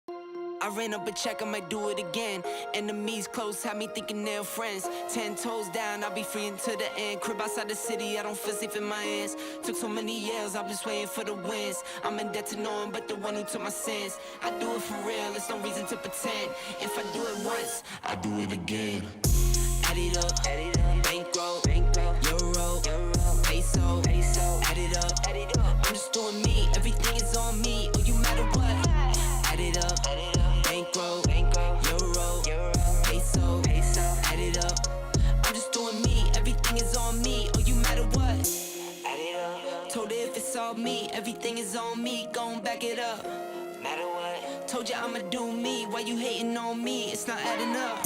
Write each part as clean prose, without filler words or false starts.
I ran up a check, I might do it again. Enemies close, had me thinking they're friends. 10 toes down, I'll be free until the end. Crib outside the city, I don't feel safe in my hands. Took so many years, I'm just waiting for the wins. I'm in debt to no one but the one who took my sins. I do it for real, there's no reason to pretend. If I do it once, I do it again. Add it up, bankroll, euro, peso, add it up. I'm just doing me, everything is on me. Oh, you matter what? Add it up, bankroll, euro, peso, add it up. I'm just doing me, everything is on me. Oh, you matter what? Add it up. Told her if it's all me, everything is on me. Gon' back it up. Matter what? Told you I'ma do me. Why you hating on me? It's not adding up.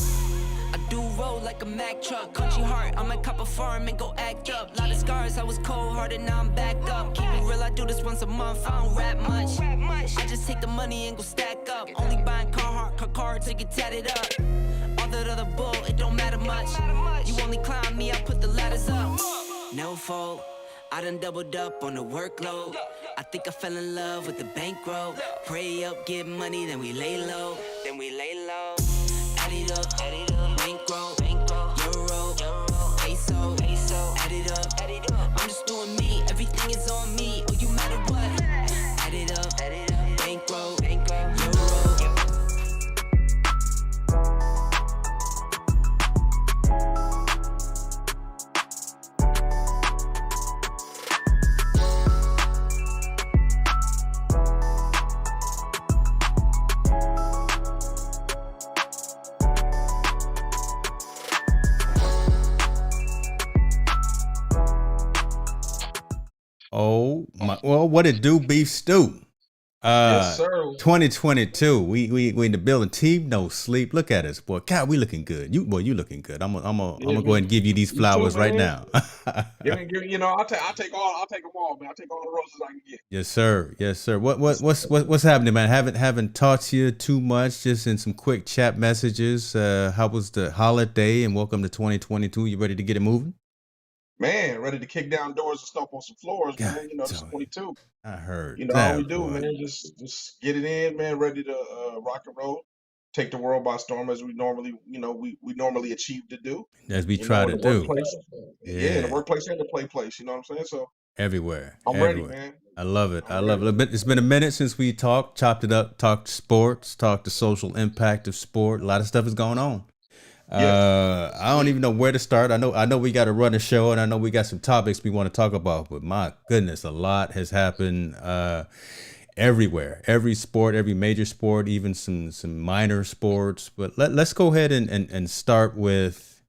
I do roll like a Mack truck. Country heart, I might cop a farm and go act up. Lot of scars, I was cold-hearted, now I'm back up. Keep it real, I do this once a month, I don't rap much. I just take the money and go stack up. Only buying car to get tatted up. All that other bull, it don't matter much. You only climb me, I put the ladders up. No fault, I done doubled up on the workload. I think I fell in love with the bankroll. Pray up, get money, then we lay low. Add it up, bankroll, euro, peso, add it up. I'm just doing me, everything is on me. Oh, you matter what? Add it up, bankroll, euro. Oh my! Well, what it do, beef stew? Yes, sir. 2022. We in the building. Team no sleep. Look at us, boy. God, we looking good. You looking good. I'm gonna go ahead and give you these flowers right now. I'll take them all, man. I'll take all the roses I can get. Yes, sir. Yes, sir. What's happening, man? Haven't talked to you too much. Just in some quick chat messages. How was the holiday? And welcome to 2022. You ready to get it moving? Man, ready to kick down doors and stomp on some floors, man. This is 22. I heard. All we do, man, just get it in, man. Ready to rock and roll, take the world by storm as we normally, we normally achieve to do. As we try to do. Yeah, the workplace and the play place. You know what I'm saying? So everywhere. I'm ready, man. I love it. I love it. It's been a minute since we chopped it up, talked sports, talked the social impact of sport. A lot of stuff is going on. I don't even know where to start. I know we got to run a show, and I know we got some topics we want to talk about, but my goodness, a lot has happened everywhere. Every sport, every major sport, even some minor sports. But let's go ahead and start with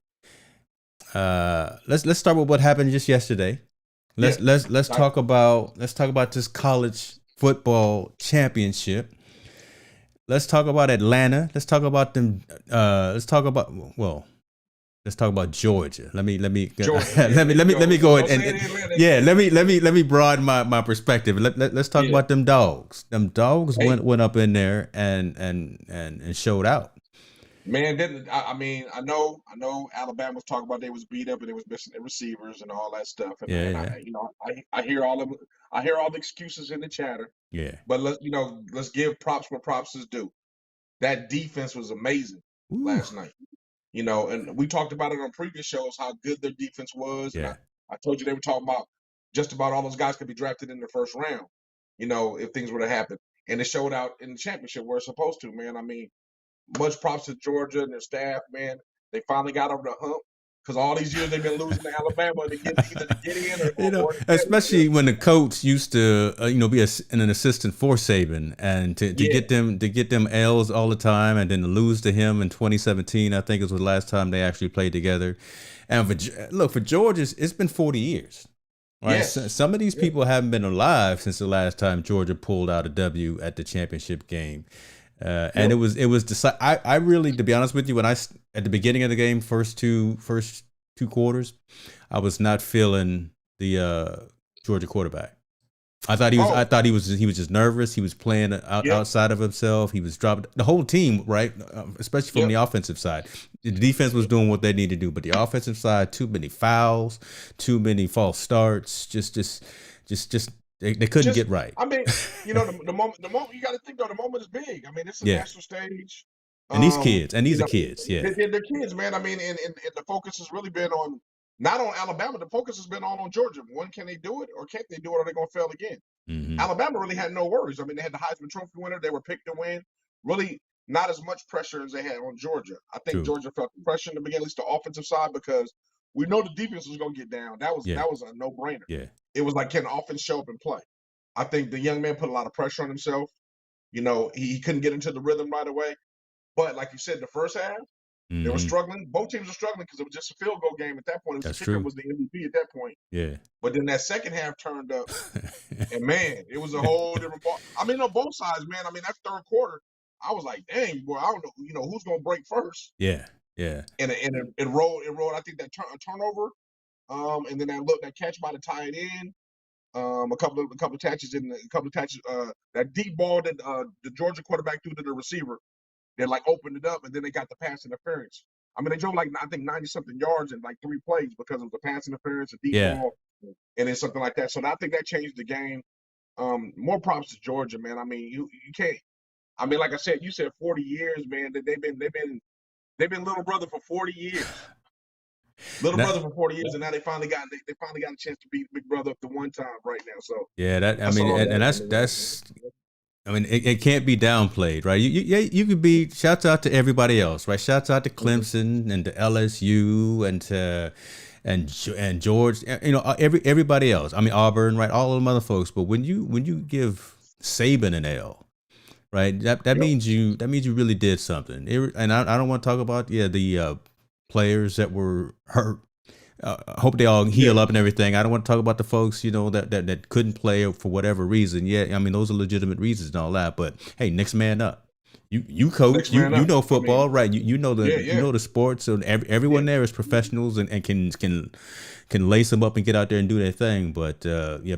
let's start with what happened just yesterday. Let's talk about this college football championship. Let's talk about Atlanta. Let's talk about them. Let's talk about Georgia. Let me go ahead let me broaden my perspective. Let's talk about them dogs. Them dogs went up in there and showed out. Man, I know Alabama's talking about they was beat up and they was missing their receivers and all that stuff. And I hear all the excuses in the chatter. Yeah. But let's give props where props is due. That defense was amazing last night. And we talked about it on previous shows how good their defense was. Yeah. And I told you they were talking about just about all those guys could be drafted in the first round, if things were to happen. And it showed out in the championship where it's supposed to, man. I mean, much props to Georgia and their staff, man. They finally got over the hump. Because all these years they've been losing to Alabama to get in or especially when the coach used to be an assistant for Saban and to get them L's all the time and then to lose to him in 2017, I think it was the last time they actually played together. And for Georgia, it's been 40 years. Right? Yes. Some of these people haven't been alive since the last time Georgia pulled out a W at the championship game. And it was I really, to be honest with you, when at the beginning of the game, first two quarters, I was not feeling the Georgia quarterback. I thought he was just nervous. He was playing outside of himself. He was dropping the whole team, right? Especially from the offensive side. The defense was doing what they needed to do, but the offensive side, too many fouls, too many false starts, just They couldn't get right. I mean, the moment you got to think though, the moment is big. I mean, it's a Yeah. national stage. And these kids, and these You are know, kids. Yeah. they're kids, man. I mean, and the focus has really been on not on Alabama. The focus has been on Georgia. One, can they do it, or can't they do it, or are they going to fail again? Mm-hmm. Alabama really had no worries. I mean, they had the Heisman Trophy winner. They were picked to win. Really, not as much pressure as they had on Georgia. I think True. Georgia felt the pressure in the beginning, at least the offensive side, because we know the defense was going to get down. That was a no-brainer. Yeah. It was like, can the offense show up and play? I think the young man put a lot of pressure on himself. He couldn't get into the rhythm right away. But like you said, the first half, they were struggling. Both teams were struggling because it was just a field goal game at that point. It was That's the kicker true. was the MVP at that point. Yeah. But then that second half turned up, and man, it was a whole different ball. I mean, on both sides, man. I mean, that third quarter, I was like, dang, boy, I don't know, who's gonna break first. Yeah. Yeah. And it rolled. I think that turnover, and then that catch by the tight end. A couple of catches that deep ball that the Georgia quarterback threw to the receiver. They like opened it up, and then they got the pass interference. I mean, they drove like I think 90-something yards in like 3 plays because of the pass interference, a deep ball, and then something like that. So I think that changed the game. More props to Georgia, man. I mean, you can't. I mean, like I said, you said 40 years, man. They've been little brother for 40 years. Brother for 40 years, and now they finally got a chance to beat big brother up to one time right now. So yeah, that's. I mean, it can't be downplayed, right? You could be. Shouts out to everybody else, right? Shouts out to Clemson and to LSU and George. Everybody else. I mean, Auburn, right? All of them other folks. But when you give Saban an L, right? That means you really did something. And I don't want to talk about the players that were hurt. Hope they all heal up and everything. I don't want to talk about the folks, that couldn't play for whatever reason. Yeah, I mean, those are legitimate reasons and all that. But hey, next man up. You coach, you know football, right? You know the sports, and everyone there is professionals and can lace them up and get out there and do their thing. But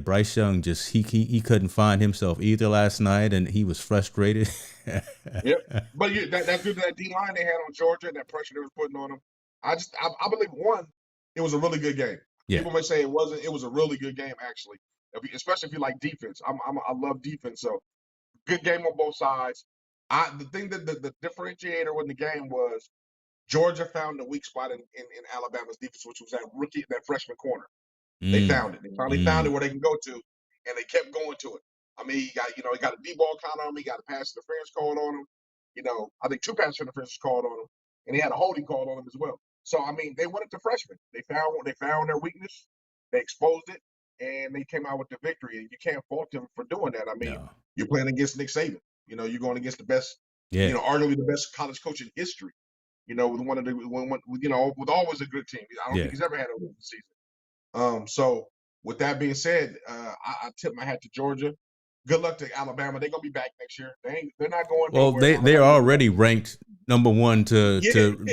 Bryce Young just he couldn't find himself either last night, and he was frustrated. Yep. But that D line they had on Georgia, that pressure they was putting on them. I believe it was a really good game. Yeah. People may say it wasn't. It was a really good game, actually. Especially if you like defense. I love defense. So good game on both sides. The thing that the differentiator in the game was Georgia found the weak spot in Alabama's defense, which was that freshman corner. They found it. They finally found it where they can go to, and they kept going to it. I mean, he got a deep ball count on him. He got a pass interference called on him. I think 2 pass interferences called on him, and he had a holding called on him as well. So I mean, they went at the freshmen. They found their weakness. They exposed it, and they came out with the victory. And you can't fault them for doing that. I mean, you're playing against Nick Saban. You're going against the best. Arguably the best college coach in history. With with always a good team. I don't think he's ever had a losing season. So with that being said, I tip my hat to Georgia. Good luck to Alabama. They're gonna be back next year. They're not going. Well, they're already ranked number 1 to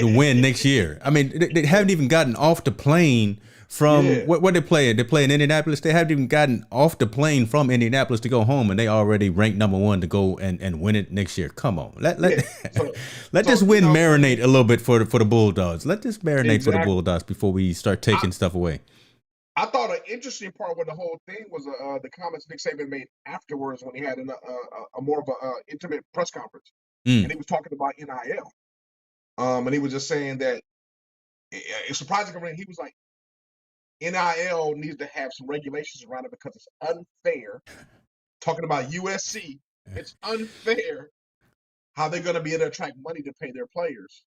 win next year. I mean, they haven't even gotten off the plane from what they're playing. They're playing Indianapolis. They haven't even gotten off the plane from Indianapolis to go home, and they already ranked number 1 to go and win it next year. Come on, let this win marinate a little bit for the Bulldogs. Let this marinate for the Bulldogs before we start taking stuff away. I thought an interesting part with the whole thing was the comments Nick Saban made afterwards when he had a more of a intimate press conference, and he was talking about NIL, and he was just saying that it's surprising. He was like, NIL needs to have some regulations around it because it's unfair. Talking about USC, it's unfair how they're going to be able to attract money to pay their players,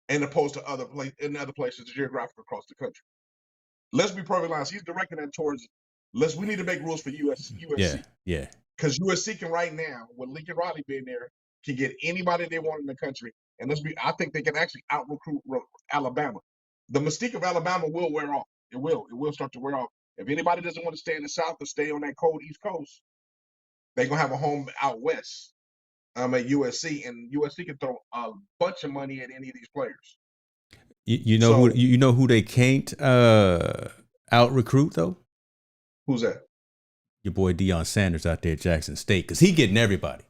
and opposed to other places geographically across the country. Let's be perfectly honest. He's directing that towards. We need to make rules for USC. Yeah. Because USC can right now, with Lincoln Riley being there, can get anybody they want in the country, and I think they can actually out recruit Alabama. The mystique of Alabama will wear off. It will start to wear off. If anybody doesn't want to stay in the South or stay on that cold East Coast, they're gonna have a home out west. At USC, and USC can throw a bunch of money at any of these players. You know who they can't out recruit though? Who's that? Your boy Deion Sanders out there at Jackson State, because he getting everybody.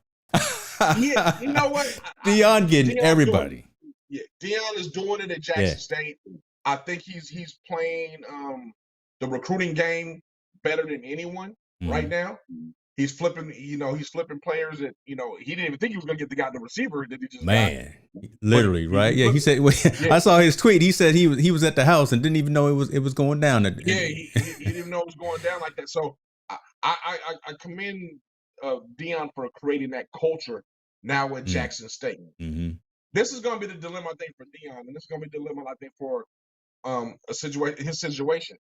Yeah, you know what? Deion getting everybody. Deion is doing it at Jackson State. I think he's playing the recruiting game better than anyone. right now. He's flipping, he's flipping players that, he didn't even think he was going to get the guy the receiver that he just got. Literally, right? Yeah, he said. I saw his tweet. He said he was at the house and didn't even know it was going down. He didn't know it was going down like that. So I commend Deion for creating that culture now at Jackson State. This is going to be the dilemma, I think, for Deion, and this is going to be the dilemma, I think, for his situation.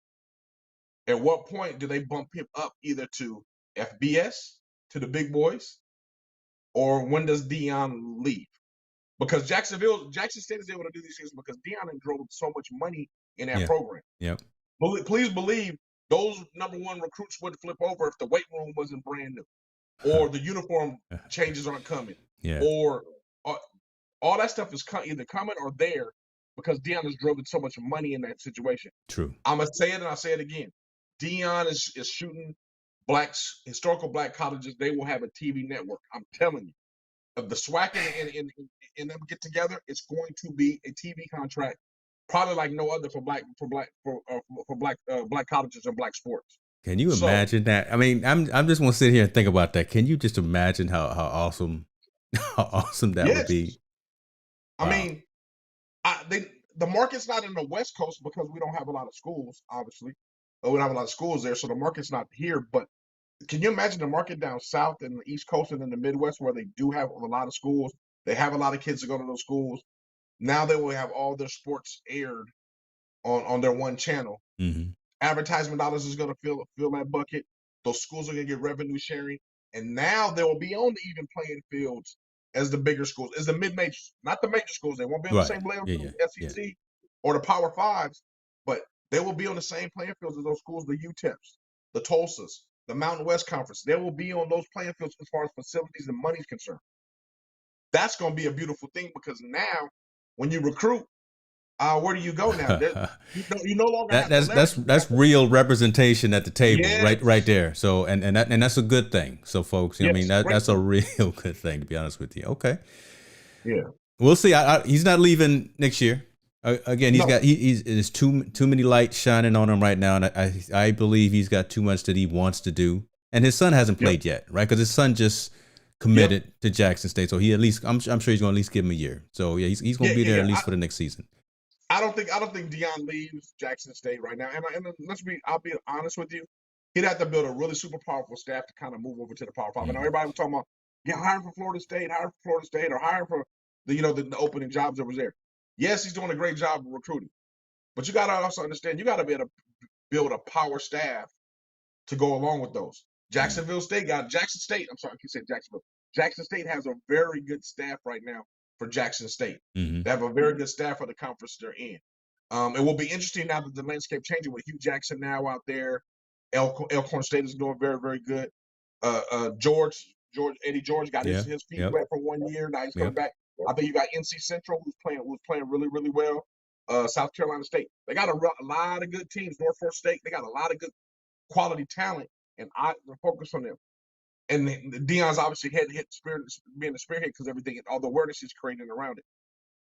At what point do they bump him up either to FBS, to the big boys, or when does Deion leave? Because Jackson State is able to do these things because Deion drove so much money in that program. Yep. Please believe those number one recruits would flip over if the weight room wasn't brand new, or the uniform changes aren't coming, or all that stuff is either coming or there because Deion has driven so much money in that situation. True. I'm gonna say it and I'll say it again. Deion is shooting historical black colleges. They will have a TV network. I'm telling you, if the SWAC and them get together, it's going to be a TV contract, probably like no other for black colleges and black sports. Can you imagine that? I mean, I'm just want to sit here and think about that. Can you just imagine how awesome that would be? Wow. I mean, the market's not in the West Coast because we don't have a lot of schools, obviously. We don't have a lot of schools there, so the market's not here. But can you imagine the market down south and the East Coast and in the Midwest where they do have a lot of schools? They have a lot of kids that go to those schools. Now they will have all their sports aired on their one channel. Advertisement dollars is going to fill that bucket. Those schools are going to get revenue sharing. And now they will be on the even playing fields as the bigger schools, as the mid-majors, not the major schools. They won't be on the same level as the SEC or the Power Fives, but they will be on the same playing fields as those schools, the UTEPs, the Tulsas, the Mountain West Conference. They will be on those playing fields as far as facilities and money is concerned. That's going to be a beautiful thing because now when you recruit, where do you go now? You no longer that's real representation at the table, right there. So and that's a good thing. So folks, I mean that's a real good thing, to be honest with you. Okay. Yeah. We'll see. He's not leaving next year. Again, there's too many lights shining on him right now, and I believe he's got too much that he wants to do. And his son hasn't played yet, right? Because his son just committed to Jackson State, so he at least I'm sure he's going to at least give him a year. So yeah, he's going to be there at least for the next season. I don't think Deion leaves Jackson State right now. And I'll be honest with you, he'd have to build a really super powerful staff to kind of move over to the Power Five. And everybody was talking about hiring for Florida State, or hiring for the opening jobs that was there. Yes, he's doing a great job of recruiting, but you got to also understand you got to be able to build a power staff to go along with those. Jackson State. I'm sorry, I keep saying Jacksonville. Jackson State has a very good staff right now for Jackson State. They have a very good staff for the conference they're in. It will be interesting now that the landscape changing with Hugh Jackson now out there. Elkhorn State is doing very, very good. Eddie George got his feet wet for 1 year. Now he's coming back. I think you got NC Central who's playing really, really well. South Carolina State. They got a lot of good teams. Norfolk State. They got a lot of good quality talent, and I focus on them. And Deion's obviously being the spearhead because all the awareness he's creating around it.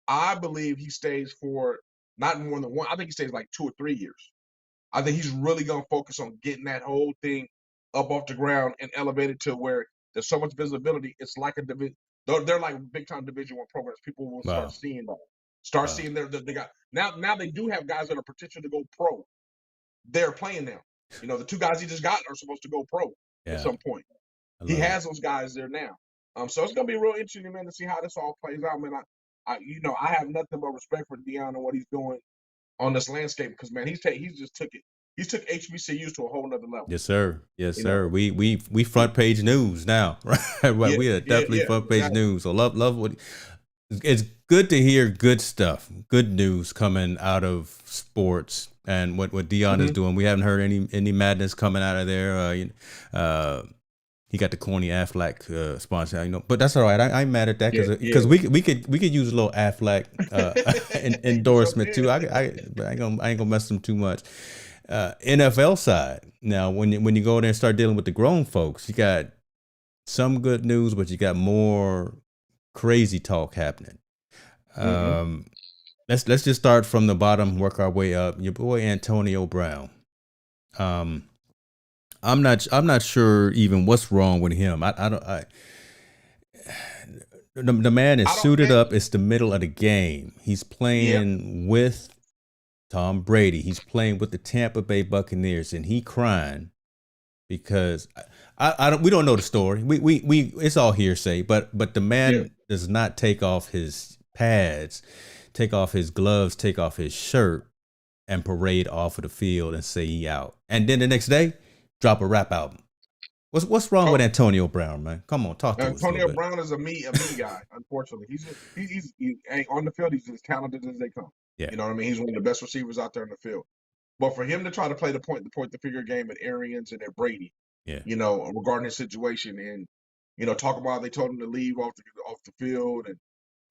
I believe he stays for not more than one. I think he stays like 2 or 3 years. I think he's really going to focus on getting that whole thing up off the ground and elevated to where there's so much visibility. It's like a division. They're like big time Division I programs. People will start seeing them. Seeing they got now they do have guys that are potential to go pro. They're playing now. The 2 guys he just got are supposed to go pro at some point. He has those guys there now. So it's gonna be real interesting, man, to see how this all plays out, man. I have nothing but respect for Deion and what he's doing on this landscape because, man, he's just took it. He's took HBCUs to a whole nother level. Yes, sir. Yes, sir. We front page news now, right? We are definitely front page news. So love what. It's good to hear good stuff, good news coming out of sports and what Deion is doing. We haven't heard any madness coming out of there. He got the corny Aflac sponsor, but that's all right. I ain't mad at that because we could use a little Aflac endorsement too. I ain't gonna mess them too much. NFL side now, when you go there and start dealing with the grown folks, you got some good news, but you got more crazy talk happening. Let's just start from the bottom, work our way up. Your boy Antonio Brown. I'm not sure even what's wrong with him. I don't. The man is I don't. suited up. It's the middle of the game. He's Yeah, playing with Tom Brady. He's playing with the Tampa Bay Buccaneers, and he crying because I don't. We don't know the story. We it's all hearsay. But the yeah. man does not take off his pads, take off his gloves, take off his shirt, and parade off of the field and say he out. And then the next day, drop a rap album. What's wrong with Antonio Brown, man? Come on, talk to us a Antonio little bit. Brown is a me guy. Unfortunately, he ain't on the field. He's as talented as they come. Yeah. You know what I mean? He's one of the best receivers out there in the field. But for him to try to play the point the figure game at Arians and at Brady, Yeah. you know, regarding his situation, and you know, talk about how they told him to leave off the field and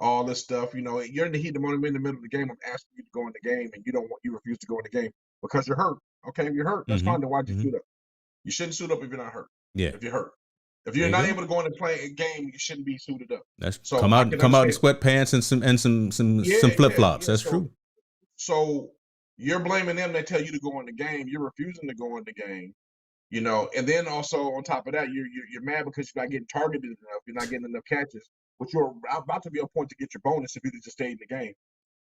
all this stuff. You know, you're in the heat of the moment, in the middle of the game. I'm asking you to go in the game, and you refuse to go in the game because you're hurt. Okay, if you're hurt, that's fine. Then why'd you suit up? You shouldn't suit up if you're not hurt. Yeah. If you're hurt. If you're not able to go in and play a game, you shouldn't be suited up. That's so come out in sweatpants and some flip flops. That's true. So you're blaming them. They tell you to go in the game. You're refusing to go in the game. You know, and then also on top of that, you're mad because you're not getting targeted enough. You're not getting enough catches. But you're about to be a point to get your bonus if you just stayed in the game.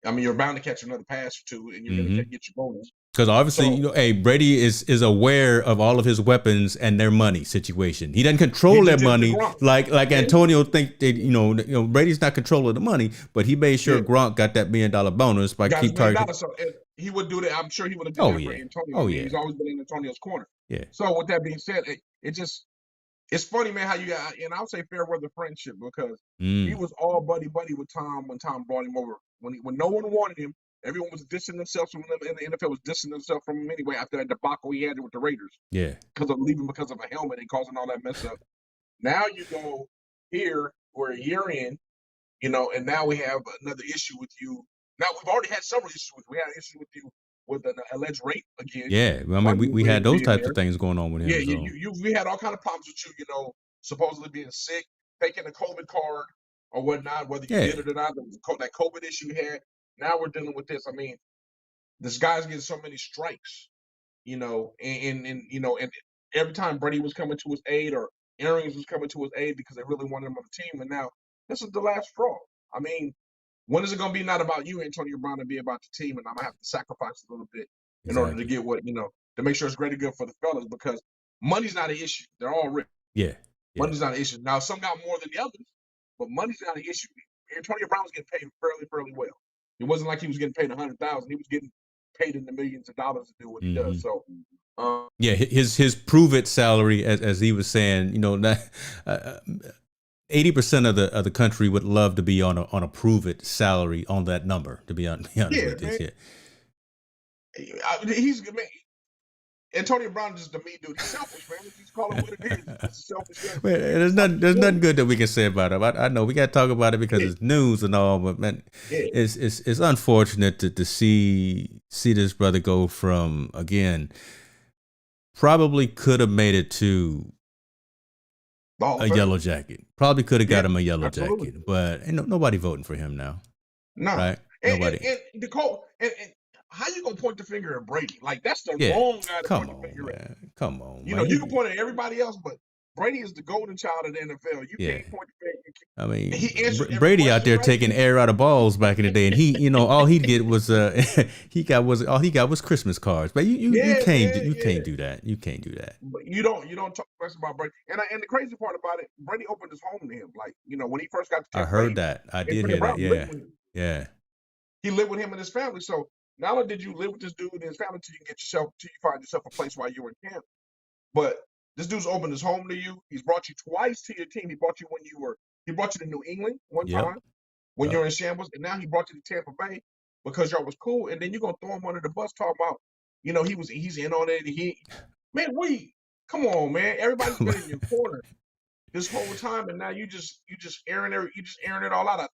I mean, you're bound to catch another pass or two, and you're going to get your bonus. Because obviously, you know, hey, Brady is aware of all of his weapons and their money situation. He doesn't control their money like Antonio think that, you know, Brady's not controlling the money, but he made sure Gronk got that $1 million bonus by keep targeting. So he would do that. I'm sure he would have done that for Antonio. He's always been in Antonio's corner. Yeah. So with that being said, it's funny, man, how you got, and I'll say fair weather friendship, because he was all buddy with Tom when Tom brought him over. When no one wanted him, everyone was dissing themselves from him, and the NFL was dissing themselves from him anyway after that debacle he had with the Raiders. Yeah. Because of leaving because of a helmet and causing all that mess up. Now you go here, we're a year in, you know, and now we have another issue with you. Now we've already had several issues with you. We had an issue with you with an alleged rape again. Yeah, I mean, we had those types of things going on with him. Yeah, we had all kind of problems with you, you know, supposedly being sick, taking a COVID card or whatnot, whether you did it or not, that COVID issue you had. Now we're dealing with this. I mean, this guy's getting so many strikes, you know, and you know, and every time Brady was coming to his aid or Arians was coming to his aid because they really wanted him on the team, and now this is the last straw. I mean, when is it going to be not about you, Antonio Brown, and be about the team? And I'm going to have to sacrifice a little bit in order to get what, you know, to make sure it's great and good for the fellas, because money's not an issue. They're all rich. Yeah. Money's not an issue. Now, some got more than the others, but money's not an issue. Antonio Brown was getting paid fairly well. It wasn't like he was getting paid $100,000. He was getting paid in the millions of dollars to do what he does. So, his prove it salary, as he was saying, you know, 80% of the country would love to be on a prove it salary on that number. To be honest with this, he's man. Antonio Brown is just a mean dude. He's selfish, man. Just call it what it is. It's a selfish guy. There's nothing good that we can say about him. I know we got to talk about it because it's news and all, but man, it's unfortunate to see this brother go from, again, probably could have made it to a yellow jacket. Probably could have got him a yellow jacket, but ain't nobody voting for him now. No, right? Nobody. And Nicole, and how you gonna point the finger at Brady? Like, that's the wrong guy to point the finger at. Come on, you know, you can point at everybody else, but Brady is the golden child of the NFL. You can't point the finger. I mean, Brady out there taking air out of balls back in the day, and he, you know, all he did was all he got was Christmas cards. But you can't do that. You can't do that. But you don't talk much about Brady. And the crazy part about it, Brady opened his home to him. Like, you know, when he first got to I heard that. I did hear that. Yeah. He lived with him and his family. So not only did you live with this dude and his family until you find yourself a place while you were in camp, but this dude's opened his home to you. He's brought you twice to your team. He brought you to New England one time when you're in shambles, and now he brought you to Tampa Bay because y'all was cool. And then you're gonna throw him under the bus talking about, you know, he's in on it. Come on, man. Everybody's been in your corner this whole time, and now you just airing it all out.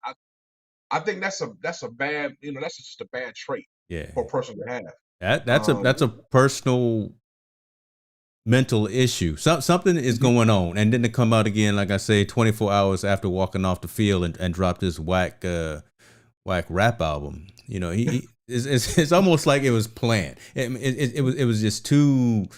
I think that's a bad, you know, that's just a bad trait for a person to have. That's a personal mental issue. Something is going on, and then to come out again, like I say, 24 hours after walking off the field and drop this whack rap album. You know, it's almost like it was planned. It was just too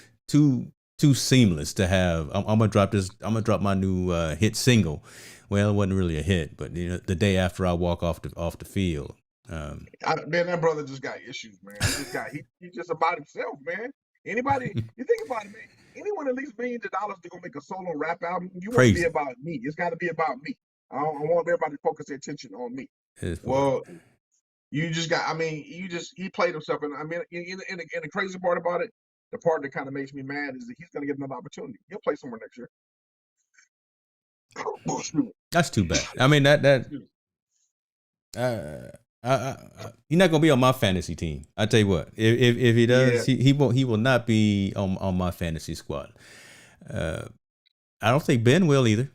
too seamless to have. I'm gonna drop this. I'm gonna drop my new hit single. Well, it wasn't really a hit, but the day after I walk off the field. Man, that brother just got issues, man. He's just about himself, man. Anybody, you think about it, man. Anyone at least millions of dollars to go make a solo rap album, you want to be Crazy. about me. It's got to be about me. I want everybody to focus their attention on me. Well, you just got. I mean, he played himself, and I mean, and the crazy part about it, the part that kind of makes me mad is that he's going to get another opportunity. He'll play somewhere next year. That's too bad. I mean that. He's not gonna be on my fantasy team. I tell you what, if he does, he will not be on my fantasy squad. I don't think Ben will either.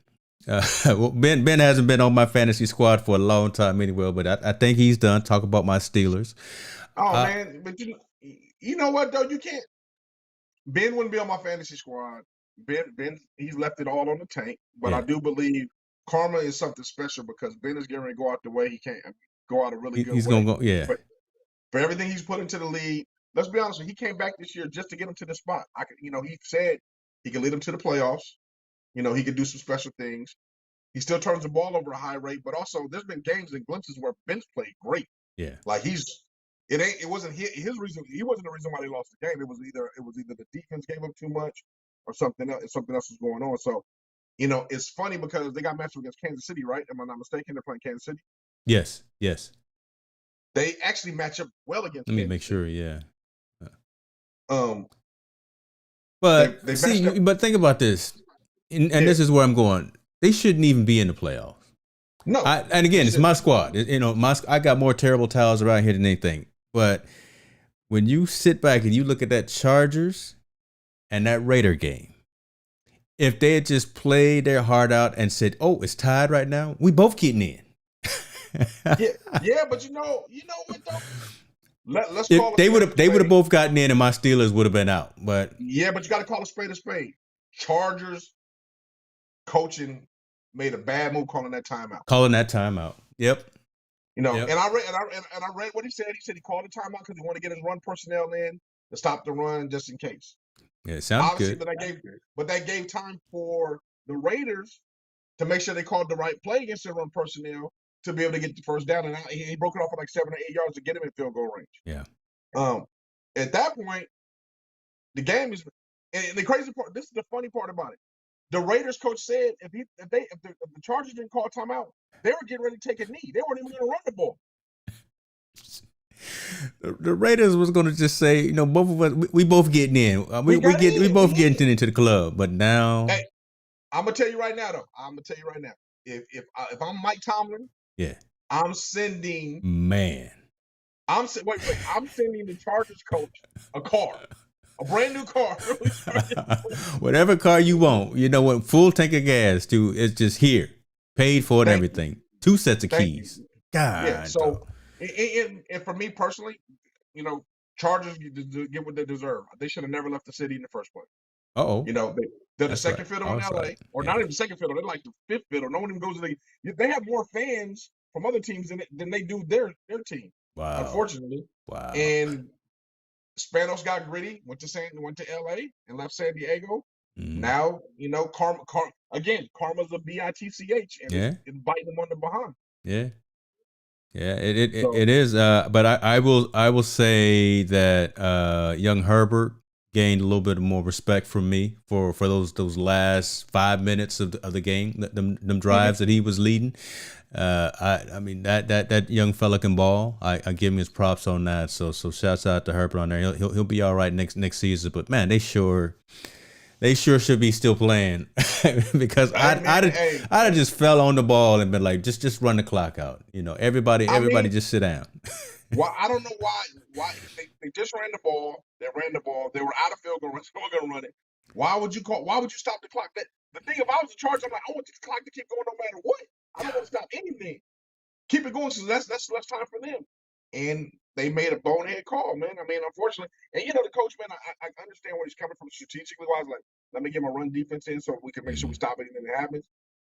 Well, Ben hasn't been on my fantasy squad for a long time anyway, but I think he's done. Talk about my Steelers. Oh man, but you know what though, you can't. Ben wouldn't be on my fantasy squad. Ben, he's left it all on the tank. But I do believe karma is something special because Ben is getting ready to go out the way he can't go out a really good way. He's gonna go, yeah. But for everything he's put into the league, let's be honest, he came back this year just to get him to the spot. He said he could lead him to the playoffs. He could do some special things. He still turns the ball over a high rate, but also there's been games and glimpses where Ben's played great. Yeah, like it wasn't his reason. He wasn't the reason why they lost the game. It was either the defense gave up too much or something else. Something else was going on. So, it's funny because they got matched up against Kansas City, right? Am I not mistaken? They're playing Kansas City. Yes. They actually match up well against. Let me make sure. Yeah. But but think about this, and this is where I'm going. They shouldn't even be in the playoffs. No. And again, it's my squad. I got more terrible towels around here than anything. But when you sit back and you look at that Chargers and that Raider game, if they had just played their heart out and said, "Oh, it's tied right now," we both getting in. yeah, but you know what though? Let's call it. They would have both gotten in, and my Steelers would have been out. But yeah, but you got to call a spade a spade. Chargers coaching made a bad move calling that timeout. Yep. And I read what he said. He said he called a timeout because he wanted to get his run personnel in to stop the run just in case. Yeah, it sounds obviously good. But that gave time for the Raiders to make sure they called the right play against their run personnel to be able to get the first down. And he broke it off for like 7 or 8 yards to get him in field goal range. Yeah. At that point, the game is, and the crazy part. This is the funny part about it. The Raiders coach said if the Chargers didn't call timeout, they were getting ready to take a knee. They weren't even going to run the ball. The Raiders was going to just say, both of us, we both getting in. We both getting into the club. But now, hey, I'm gonna tell you right now, though. If I'm Mike Tomlin, I'm sending I'm sending the Chargers coach a car. A brand new car. Whatever car you want. You know what? Full tank of gas, too. It's just here. Paid for and everything. 2 sets of keys. God. Yeah, so, and for me personally, Chargers get what they deserve. They should have never left the city in the first place. Uh-oh. They're the second fiddle in LA. Or not even the second fiddle. They're like the fifth fiddle. No one even goes to they have more fans from other teams than they do their team. Wow. Unfortunately. Wow. And Spanos got gritty, went to LA and left San Diego. Now, karma's a bitch, and it's biting them on the behind. Yeah, it is. But I will say that young Herbert gained a little bit more respect from me for those last 5 minutes of the game, them drives that he was leading. I mean that young fella can ball. I give him his props on that. So shouts out to Herbert on there. He'll be all right next season. But man, they sure should be still playing because I'd have just fell on the ball and been like, just run the clock out. Everybody just sit down. Well, I don't know why they just ran the ball. They ran the ball. They were out of field goal range. They were going to run it. Why would you stop the clock? The thing, if I was in charge, I'm like, I want this clock to keep going no matter what. I don't want to stop anything. Keep it going, so that's less time for them. And they made a bonehead call, man. I mean, unfortunately, and the coach, man, I understand where he's coming from strategically wise. Like, let me get my run defense in so we can make sure we stop anything that happens.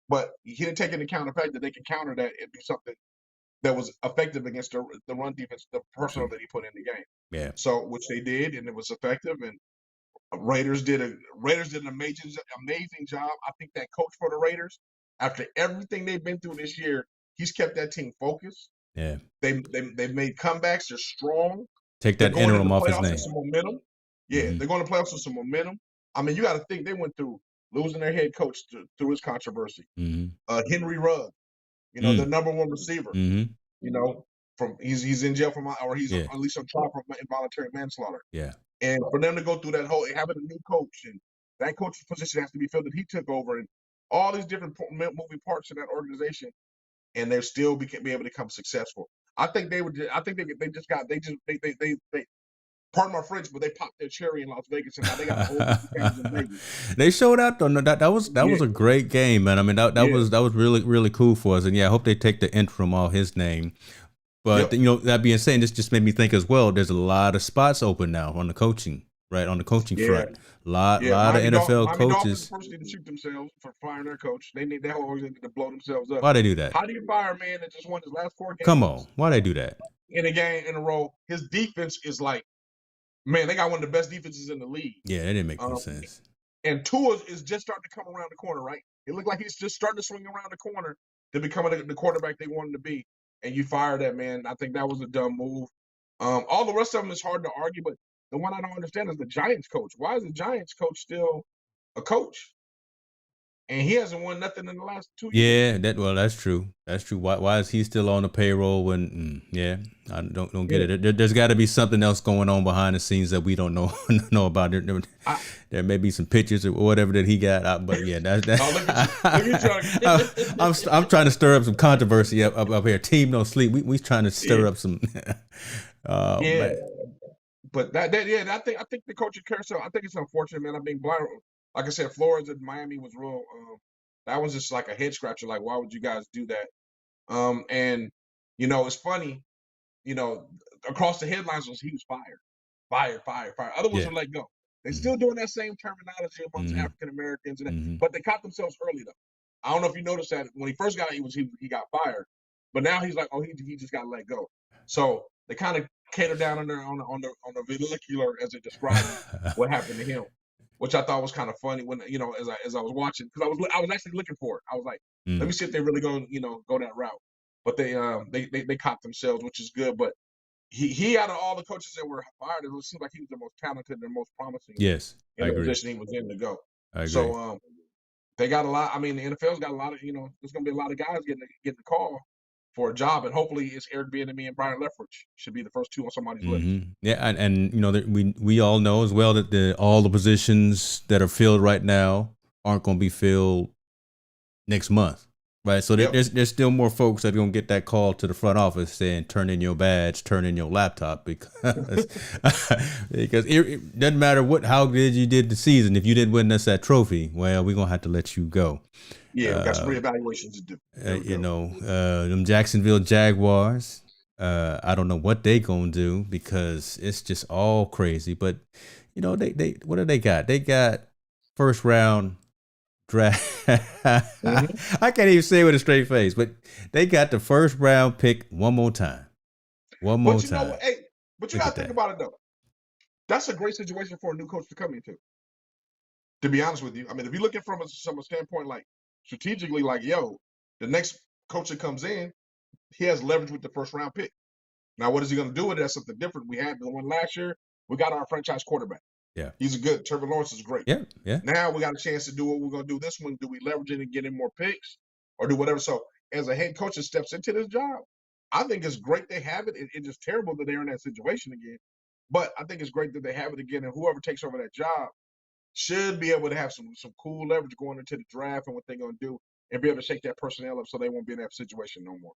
But he didn't take into account the fact that they can counter that and do something that was effective against the run defense, the personnel that he put in the game. Yeah. So, which they did, and it was effective. And Raiders did an amazing job. I think that coach for the Raiders, after everything they've been through this year, he's kept that team focused. Yeah. They've made comebacks. They're strong. Take They're that going into interim off his playoffs name. with some momentum. Yeah, Mhm. they're going to playoffs with some momentum. I mean, you got to think they went through losing their head coach through his controversy. Mhm. Henry Rugg, their number one receiver. Mhm. From he's in jail or he's Yeah. at least on trial for involuntary manslaughter. Yeah. And for them to go through that whole having a new coach and that coach's position has to be filled that he took over and all these different moving parts in that organization, and they're still be able to become successful. I think they would. I think they pardon my French, but they popped their cherry in Las Vegas, and now they got a whole bunch of fans in Vegas. They showed out though. That was a great game, man. I mean that was really really cool for us. And yeah, I hope they take the interim off his name. But that being said, this just made me think as well. There's a lot of spots open now on the coaching, right? On the coaching front, lot of NFL coaches. Dolphins first need to shoot themselves for firing their coach. They always need to blow themselves up. Why they do that? How do you fire a man that just won his last 4 games? Come on, why they do that? In a game in a row, his defense is like, man, they got one of the best defenses in the league. Yeah, it didn't make no sense. And Tua is just starting to come around the corner, right? It looked like he's just starting to swing around the corner to becoming the quarterback they wanted to be. And you fire that man. I think that was a dumb move. All the rest of them is hard to argue, but the one I don't understand is the Giants coach. Why is the Giants coach still a coach? And he hasn't won nothing in the last 2 years. Yeah, that's true. That's true. Why is he still on the payroll when? I don't get it. There's got to be something else going on behind the scenes that we don't know about. There may be some pictures or whatever that he got. But yeah, that's I'm trying to stir up some controversy up here. Team no sleep. We trying to stir up some. Man. But I think the coaching carousel. I think it's unfortunate, man. I'm being blind. Like I said, Flores and Miami was real. That was just like a head scratcher. Like, why would you guys do that? And it's funny. Across the headlines was he was fired. Other ones were let go. They're still doing that same terminology amongst African Americans, but they caught themselves early though. I don't know if you noticed that when he first got he got fired, but now he's like, oh, he just got let go. So they kind of cater down on the vernacular as it described what happened to him, which I thought was kind of funny when as I was watching, because I was actually looking for it. I was like, let me see if they're really going go that route. But they caught themselves, which is good. But he out of all the coaches that were fired, it seemed like he was the most talented and most promising. Yes, in I the agree. position he was in to go. I agree. So they got a lot. I mean, the NFL's got a lot of there's going to be a lot of guys getting the call for a job, and hopefully it's Eric Bieniemy and Brian Leftwich should be the first two on somebody's list. Yeah, and we all know as well that all the positions that are filled right now aren't going to be filled next month, right? So there's still more folks that are going to get that call to the front office saying, turn in your badge, turn in your laptop, because it doesn't matter how good you did the season. If you didn't win us that trophy, well, we're going to have to let you go. Yeah, we got some reevaluations to do. Them Jacksonville Jaguars, I don't know what they gonna do because it's just all crazy. But they what do they got? They got first round draft. I can't even say it with a straight face, but they got the first round pick one more time. But you gotta think about it though. That's a great situation for a new coach to come into. To be honest with you, I mean, if you're looking from a standpoint like strategically, like, the next coach that comes in, he has leverage with the first round pick. Now, what is he going to do with it? That's something different. We had the one last year. We got our franchise quarterback. Yeah. He's good. Trevor Lawrence is great. Yeah. Yeah. Now we got a chance to do what we're going to do this one. Do we leverage it and get in more picks or do whatever? So as a head coach that steps into this job, I think it's great they have it. It's just terrible that they're in that situation again. But I think it's great that they have it again. And whoever takes over that job should be able to have some cool leverage going into the draft and what they're going to do and be able to shake that personnel up so they won't be in that situation no more.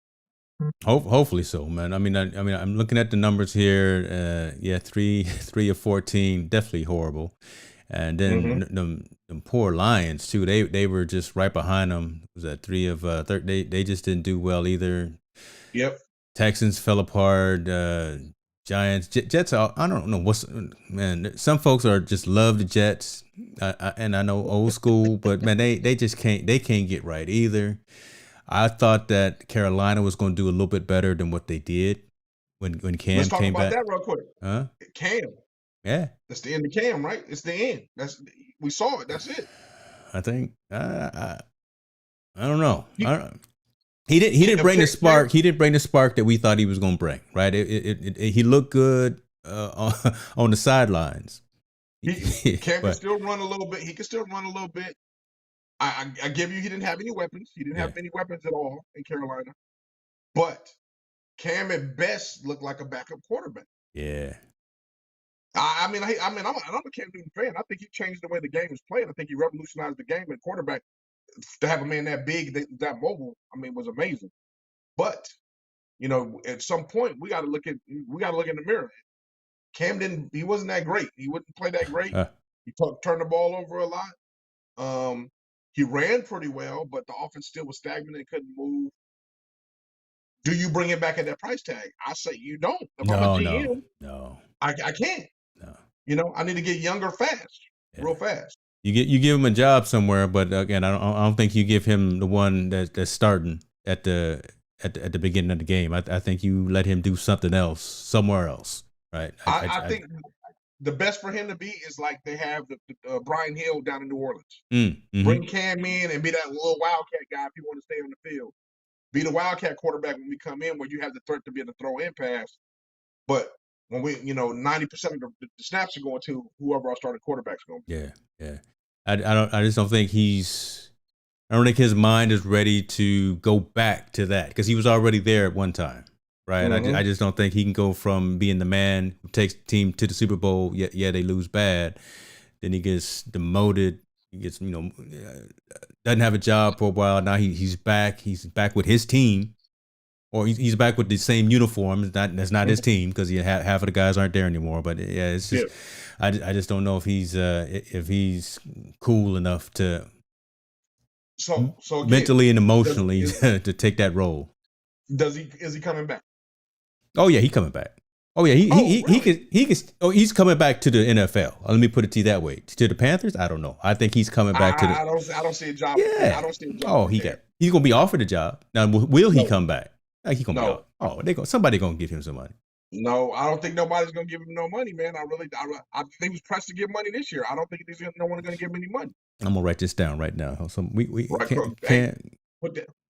Hopefully so, man. I mean, I'm looking at the numbers here. 3 of 14, definitely horrible. And then them poor Lions too. They were just right behind them. Was that 3 of 13? They just didn't do well either. Yep. Texans fell apart. Giants, Jets. I don't know man. Some folks are just love the Jets, and I know old school, but man, they just can't. They can't get right either. I thought that Carolina was going to do a little bit better than what they did when Cam came back. Let's talk about that real quick. Huh? Cam. Yeah. That's the end of Cam, right? It's the end. We saw it. That's it. I think I don't know. You, He didn't bring the Cam, spark. He didn't bring the spark that we thought he was going to bring. Right? He looked good on the sidelines. Cam can But still run a little bit. He can still run a little bit. I give you, he didn't have any weapons. He didn't yeah, have many weapons at all in Carolina. But Cam at best looked like a backup quarterback. yeah. I'm a Cam Newton fan. I think he changed the way the game was played. I think he revolutionized the game at quarterback. To have a man that big, that mobile, I mean, was amazing. But you know, at some point, we got to look in the mirror. Cam he wasn't that great. He wouldn't play that great. He turned the ball over a lot. He ran pretty well, but the offense still was stagnant and couldn't move. Do you bring him back at that price tag? I say you don't. If I'm a GM, no. I can't. No. You know, I need to get younger fast, real fast. You give him a job somewhere, but again, I don't think you give him the one that's starting at the beginning of the game. I think you let him do something else somewhere else, right? I think the best for him to be is like they have the Brian Hill down in New Orleans. Mm-hmm. Bring Cam in and be that little wildcat guy if you want to stay on the field. Be the wildcat quarterback when we come in, where you have the threat to be able to throw in pass. But when 90% of the snaps are going to whoever our starting quarterback's going to be. Yeah. I just don't think I don't think his mind is ready to go back to that, because he was already there at one time, right? Mm-hmm. I just don't think he can go from being the man who takes the team to the Super Bowl. Yeah, they lose bad. Then he gets demoted. He gets, doesn't have a job for a while. Now he's back. He's back with his team, or he's back with the same uniform. That's not his team, because half of the guys aren't there anymore. But yeah, it's just I just don't know if he's cool enough to so again, mentally and emotionally to take that role. Is he coming back? Oh yeah, he's coming back. Oh yeah, he's coming back to the NFL. Let me put it to you that way. To the Panthers, I don't know. I think he's coming back to the. I don't see a job. Yeah. I don't see a job. Oh, he's gonna be offered a job. Now, will he come back? Like, he gonna be. Somebody gonna give him some money. No, I don't think nobody's gonna give him no money, man. I think he was pressed to give money this year. I don't think no one's gonna give him any money. I'm gonna write this down right now. So we right, can't.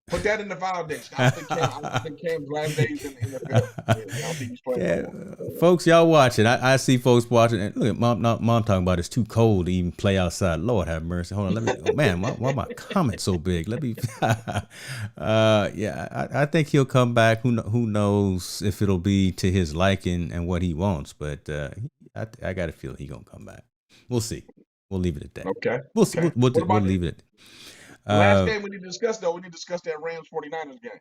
Put that in the foundation. I don't think Cam's last days in the NFL. I don't think he's playing. Folks, y'all watching. I see folks watching. And look at mom talking about it's too cold to even play outside. Lord have mercy. Hold on. Let me. Man, why my comment so big? Let me. I think he'll come back. Who knows if it'll be to his liking and what he wants? But I got a feeling he's gonna come back. We'll see. We'll leave it at that. Okay. We'll see. We'll leave it. Last game we need to discuss, though, that Rams 49ers game.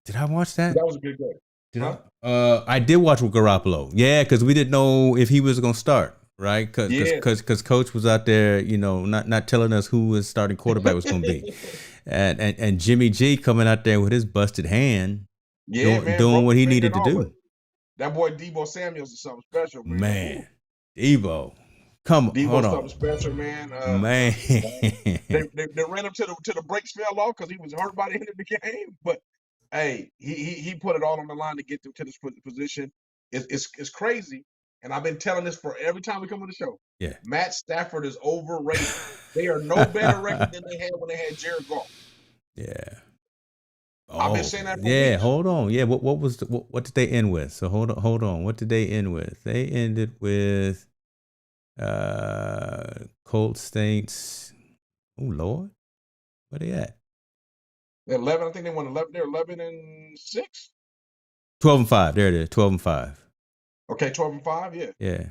Did I watch that? That was a good game. I did watch with Garoppolo. Yeah, because we didn't know if he was going to start, right? Because Coach was out there, not telling us who his starting quarterback was going to be. and Jimmy G coming out there with his busted hand, doing what he needed to do. That boy Deebo Samuels is something special, man. Man, Deebo. Come on, hold on. Something special, man. Man, they ran him to the brakes fell off because he was hurt by the end of the game. But hey, he put it all on the line to get them to this position. It's crazy, and I've been telling this for every time we come on the show. Yeah, Matt Stafford is overrated. They are no better record than they had when they had Jared Goff. Yeah. I've been saying that for weeks. Weeks. Hold on. Yeah, what did they end with? So hold on. What did they end with? They ended with Colts, Saints. Oh Lord, where they at? They're 11. I think they won 11. They're 11-6. 12-5. There it is. 12-5. Okay, 12-5. Yeah. Yeah.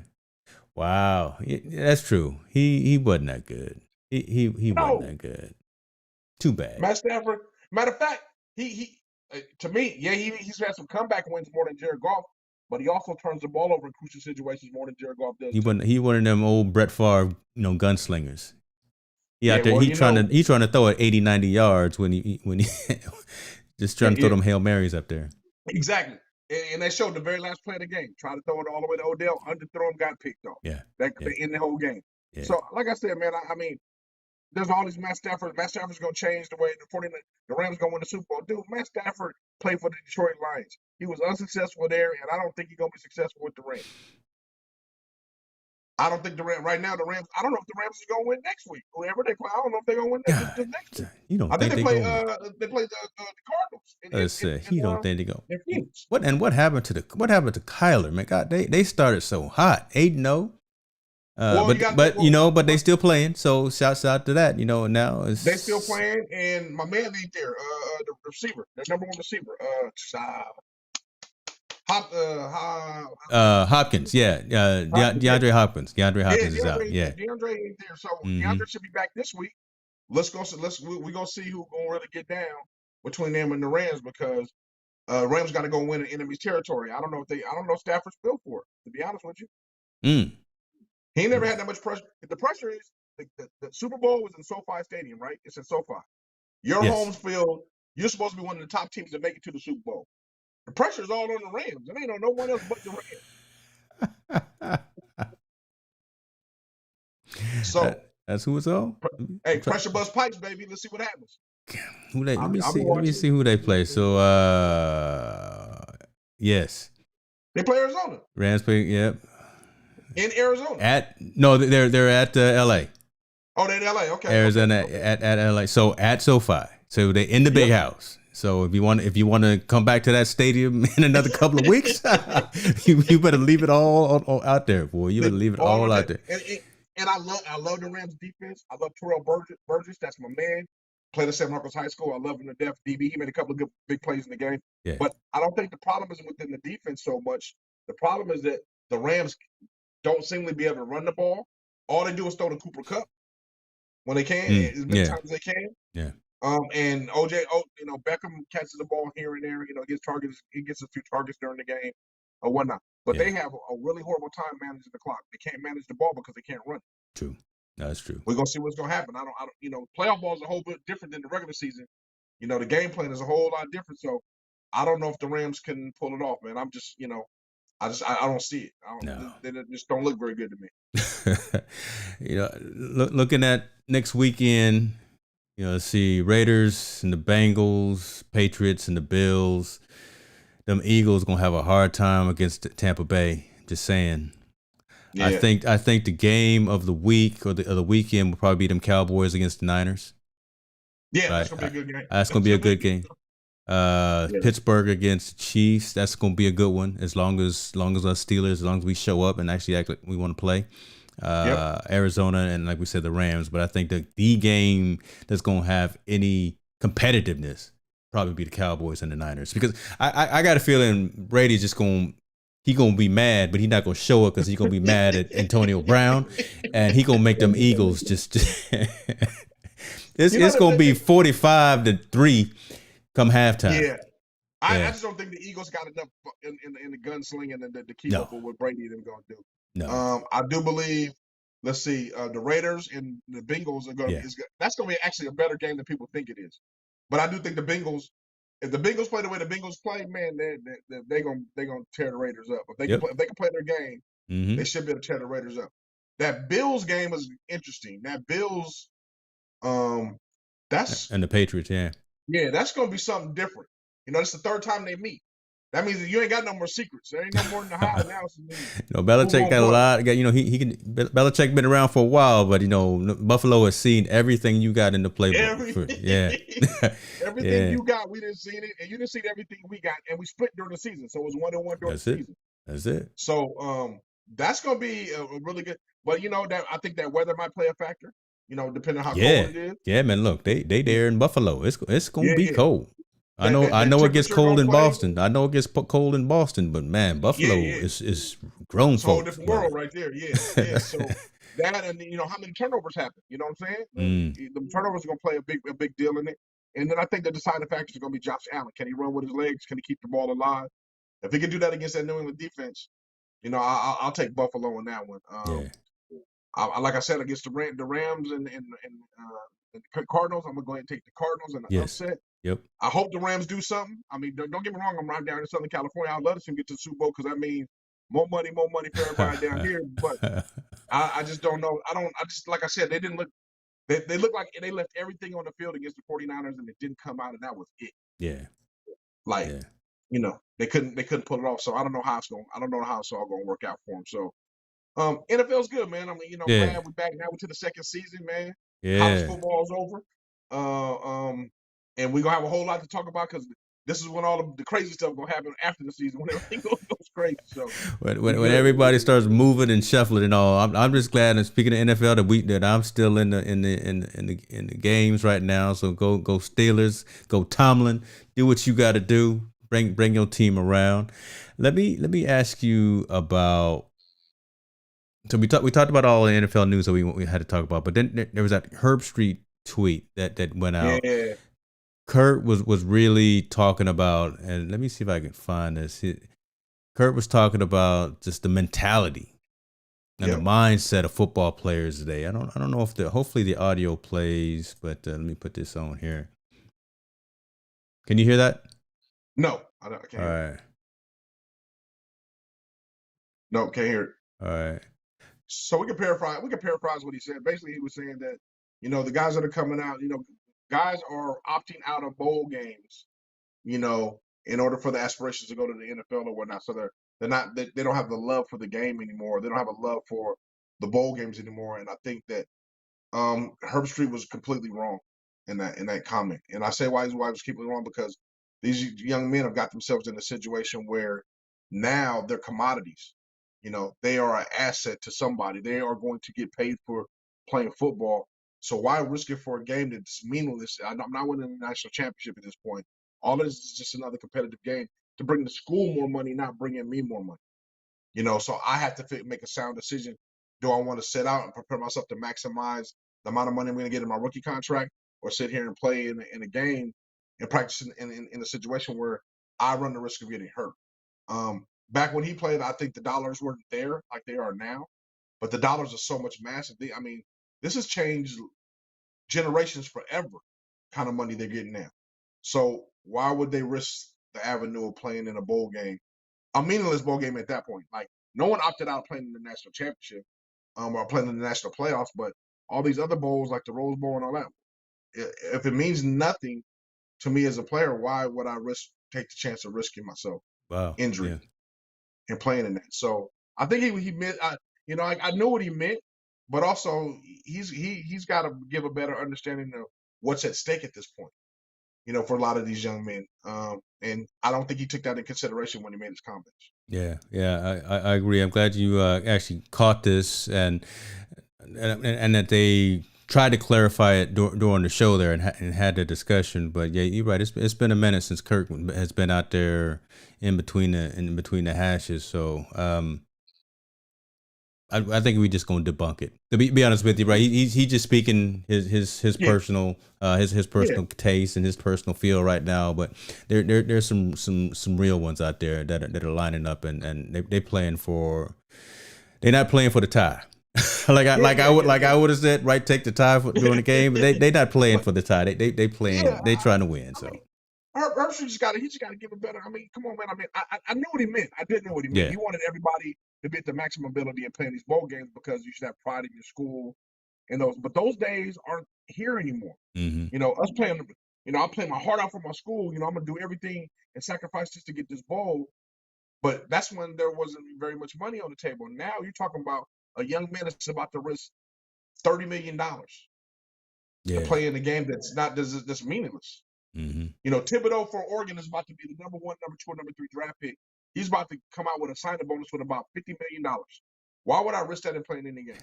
Wow. Yeah, that's true. He wasn't that good. He wasn't that good. Too bad. Matt Stafford. Matter of fact, he to me, he's had some comeback wins more than Jared Goff. But he also turns the ball over in crucial situations more than Jared Goff does. He one of them old Brett Favre, gunslingers. He out there, he trying to throw it 80, 90 yards when he just trying to throw them Hail Marys up there. Exactly. And they showed the very last play of the game. Tried to throw it all the way to Odell, underthrow him, got picked off. Yeah. That in the whole game. Yeah. So, like I said, man, I mean, there's all these Matt Stafford. Matt Stafford's going to change the way the Rams going to win the Super Bowl. Dude, Matt Stafford played for the Detroit Lions. He was unsuccessful there, and I don't think he's going to be successful with the Rams. I don't think the Rams right now. The Rams. I don't know if the Rams is going to win next week. Whoever they play, I don't know if they're going to win God, this next week. you don't I think think they they play. gonna win? They play the Cardinals. Let's say you don't think they go. In Phoenix. What happened to Kyler, man? God, they started so hot, 8-0. But they still playing. So shouts out to that. Now they still playing, and my man ain't there. The receiver, the number one receiver. Hopkins, yeah. DeAndre Hopkins. DeAndre Hopkins is out. Yeah. DeAndre ain't there, so DeAndre should be back this week. We're gonna see who's gonna really get down between them and the Rams, because Rams got to go win in enemy's territory. I don't know if Stafford's built for it, to be honest with you. He never had that much pressure. The pressure is the Super Bowl was in SoFi Stadium, right? It's in SoFi. Your home field. You're supposed to be one of the top teams to make it to the Super Bowl. The pressure is all on the Rams. It ain't on no one else but the Rams. So that's who it's on. Hey, pressure bust pipes, baby. Let's see what happens. Let me see who they play. So yes, they play Arizona. Rams play. Yep. In Arizona. They're at L.A. Oh, they're in L.A. Okay. Arizona at L.A. So at SoFi. So they're in the big house. So if you want to come back to that stadium in another couple of weeks, you better leave it all out there, boy. You better leave it all out there. And I love the Rams defense. I love Terrell Burgess. That's my man. Played at San Marcos High School. I love him to death. DB. He made a couple of good big plays in the game. Yeah. But I don't think the problem is within the defense so much. The problem is that the Rams don't seem to be able to run the ball. All they do is throw the Cooper Kupp when they can, as many times as they can. Yeah. And Beckham catches the ball here and there. Gets targets. He gets a few targets during the game or whatnot. But they have a really horrible time managing the clock. They can't manage the ball because they can't run. True. That's true. We're gonna see what's gonna happen. I don't. Playoff ball is a whole bit different than the regular season. The game plan is a whole lot different. So I don't know if the Rams can pull it off, man. I'm just, I don't see it. They just don't look very good to me. Looking at next weekend, let's see, Raiders and the Bengals, Patriots and the Bills. Them Eagles gonna have a hard time against Tampa Bay. Just saying. Yeah. I think the game of the week or the weekend will probably be them Cowboys against the Niners. Yeah, that's gonna be a good game. That's gonna be a good game. Pittsburgh against the Chiefs. That's gonna be a good one. As long as us Steelers, as long as we show up and actually act like we want to play. Arizona and, like we said, the Rams. But I think the game that's gonna have any competitiveness probably be the Cowboys and the Niners, because I got a feeling Brady's just gonna be mad, but he's not gonna show it because he's gonna be mad at Antonio Brown, and he gonna make them Eagles just. It's gonna be 45-3 come halftime. Yeah. I just don't think the Eagles got enough in the gunslinging and to keep up with what Brady and them gonna do. No. I do believe. Let's see, the Raiders and the Bengals are gonna. That's gonna be actually a better game than people think it is. But I do think the Bengals. If the Bengals play the way the Bengals play, man, they're gonna tear the Raiders up. If they can play their game, they should be able to tear the Raiders up. That Bills game is interesting. That Bills, that's and the Patriots, that's gonna be something different. It's the third time they meet. That means that you ain't got no more secrets. There ain't no more in the hide now. Belichick got a lot. He can. Belichick been around for a while, but Buffalo has seen everything you got in the playbook. Everything you got, we didn't see it, and you didn't see everything we got, and we split during the season, so it was 1-1 during the season. That's it. So that's gonna be a really good. But that I think that weather might play a factor. Depending on how cold it is. Yeah, man. Look, they there in Buffalo. It's gonna be cold. I know it gets cold in Boston. I know it gets cold in Boston, but man, Buffalo is grown folks. It's a whole different world right there. Yeah. So that, and how many turnovers happen? You know what I'm saying? The turnovers are gonna play a big deal in it. And then I think the deciding factor is gonna be Josh Allen. Can he run with his legs? Can he keep the ball alive? If he can do that against that New England defense, I'll take Buffalo on that one. Like I said, against the Rams and the Cardinals, I'm gonna go ahead and take the Cardinals and the upset. Yep. I hope the Rams do something. I mean, don't get me wrong. I'm right down in Southern California. I'd love to see them get to the Super Bowl, because that means more money for everybody down here. But I just don't know. I just like I said, they didn't look. They looked like they left everything on the field against the 49ers, and it didn't come out, and that was it. Yeah. They couldn't pull it off. So I don't know how it's all going to work out for them. So NFL's good, man. I mean, I'm Yeah, glad we're back now to the second season, man. College yeah. football's over. And we're gonna have a whole lot to talk about because this is when all the crazy stuff gonna happen after the season when everything goes crazy. So we When good. everybody starts moving and shuffling and all, I'm just glad. And speaking of NFL, that I'm still in the games right now. So go Steelers, go Tomlin, do what you got to do. Bring your team around. Let me ask you about. So we talked about all the NFL news that we had to talk about, but then there was that Herb Street tweet that went out. Yeah, Kurt was really talking about, and let me see if I can find this. Kurt was talking about just the mentality and the yep. mindset of football players today. I don't know if hopefully the audio plays, but let me put this on here. Can you hear that? No, I can't All hear it. right. No, can't hear it. All right. So we can paraphrase what he said. Basically, he was saying that, the guys that are coming out, guys are opting out of bowl games, in order for the aspirations to go to the NFL or whatnot. So they don't have the love for the game anymore. They don't have a love for the bowl games anymore. And I think that Herb Street was completely wrong in that comment. And I say why he was completely wrong because these young men have got themselves in a situation where now they're commodities. They are an asset to somebody. They are going to get paid for playing football. So why risk it for a game that's meaningless? I'm not winning the national championship at this point. All this is just another competitive game to bring the school more money, not bringing me more money. So I have to make a sound decision. Do I want to sit out and prepare myself to maximize the amount of money I'm going to get in my rookie contract, or sit here and play in a game and practice in a situation where I run the risk of getting hurt? Back when he played, I think the dollars weren't there like they are now, but the dollars are so much massive. This has changed generations forever, kind of money they're getting now. So why would they risk the avenue of playing in a bowl game, a meaningless bowl game at that point? Like, no one opted out playing in the national championship, or playing in the national playoffs, but all these other bowls like the Rose Bowl and all that, if it means nothing to me as a player, why would I take the chance of risking myself Wow. injury Yeah. and playing in that? So I think he meant, I knew what he meant, but also he's got to give a better understanding of what's at stake at this point, for a lot of these young men. And I don't think he took that in consideration when he made his comments. Yeah, I agree. I'm glad you actually caught this and that they tried to clarify it during the show there and had the discussion. But yeah, you're right. It's been a minute since Kirk has been out there in between the hashes. So I think we're just gonna debunk it. To be honest with you, right? He's just speaking his Yeah. personal his personal taste and his personal feel right now. But there's some real ones out there that are lining up and they playing for. They're not playing for the tie. I would have said, right, take the tie during the game. But they not playing for the tie. They playing. Yeah, They trying to win. I So mean, Herb just got to give a better. I mean, come on, man. I mean, I knew what he meant. I did know what he meant. yeah. He wanted everybody to be at the maximum ability and playing these bowl games because you should have pride in your school and those. But those days aren't here anymore. Mm-hmm. Us playing. I play my heart out for my school. I'm gonna do everything and sacrifice just to get this bowl. But that's when there wasn't very much money on the table. Now you're talking about a young man that's about to risk $30 million to Yeah. play in a game that's meaningless. Mm-hmm. Thibodeau for Oregon is about to be the number 1, number 2, number 3 draft pick. He's about to come out with a signing bonus with about $50 million. Why would I risk that in playing in the game?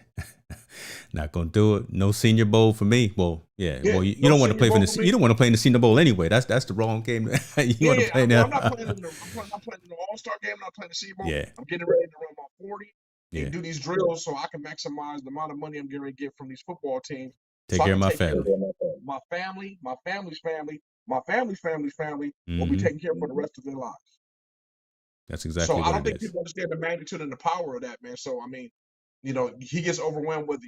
Not gonna do it. No Senior Bowl for me. Well, yeah. Well, you no don't want to Senior play Bowl for me. you don't want to play in the Senior Bowl anyway. That's the wrong game. You want to play now. I'm not playing in the All-Star game. I'm not playing the Senior Bowl. Yeah. I'm getting ready to run my 40 Yeah. and do these drills so I can maximize the amount of money I'm getting ready to get from these football teams. Take so care I of can my take care family. of my family, my family's family, my family's family will be Mhm. taken care of for the rest of their lives. That's exactly So I what don't it think is. people understand the magnitude and the power of that, man. So I mean, he gets overwhelmed with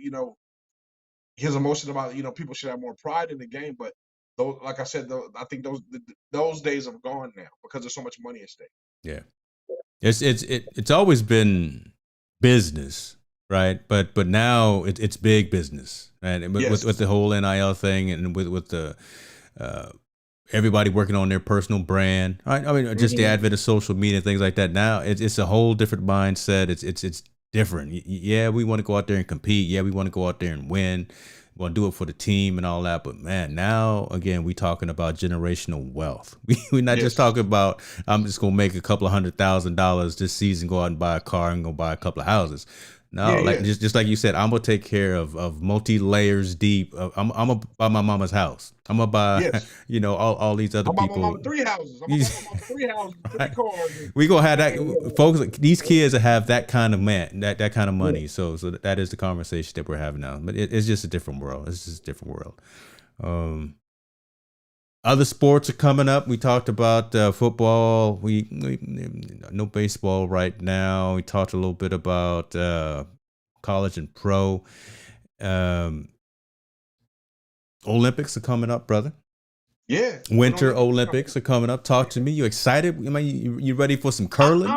his emotion about people should have more pride in the game, but those, like I said, I think those days are gone now because there's so much money at stake. Yeah. It's always been business, right? But now it's big business, right? And Yes. with the whole NIL thing and with the everybody working on their personal brand, right? I mean, just the advent of social media and things like that. Now it's a whole different mindset. It's different. Yeah, we want to go out there and compete. Yeah, we want to go out there and win. We want to do it for the team and all that. But man, now again, we talking about generational wealth. We're not just Yes. talking about I'm just gonna make a couple of $100,000 this season, go out and buy a car and go buy a couple of houses. No, Yeah, like yeah. just like you said, I'm gonna take care of multi layers deep. I'm gonna buy my mama's house. I'm gonna buy, Yes. all these other I'm about my people. mama 3 houses. I'm about my mama 3 houses, 3 cars. We gonna have And that, folks. These kids that have that kind of that kind of yeah. money. So that is the conversation that we're having now. But it's just a different world. It's just a different world. Other sports are coming up. We talked about football. We no baseball right now. We talked a little bit about college and pro. Um, Olympics are coming up, brother. Yeah. Winter Olympics are coming up. Talk to me. You excited? I mean, you ready for some curling?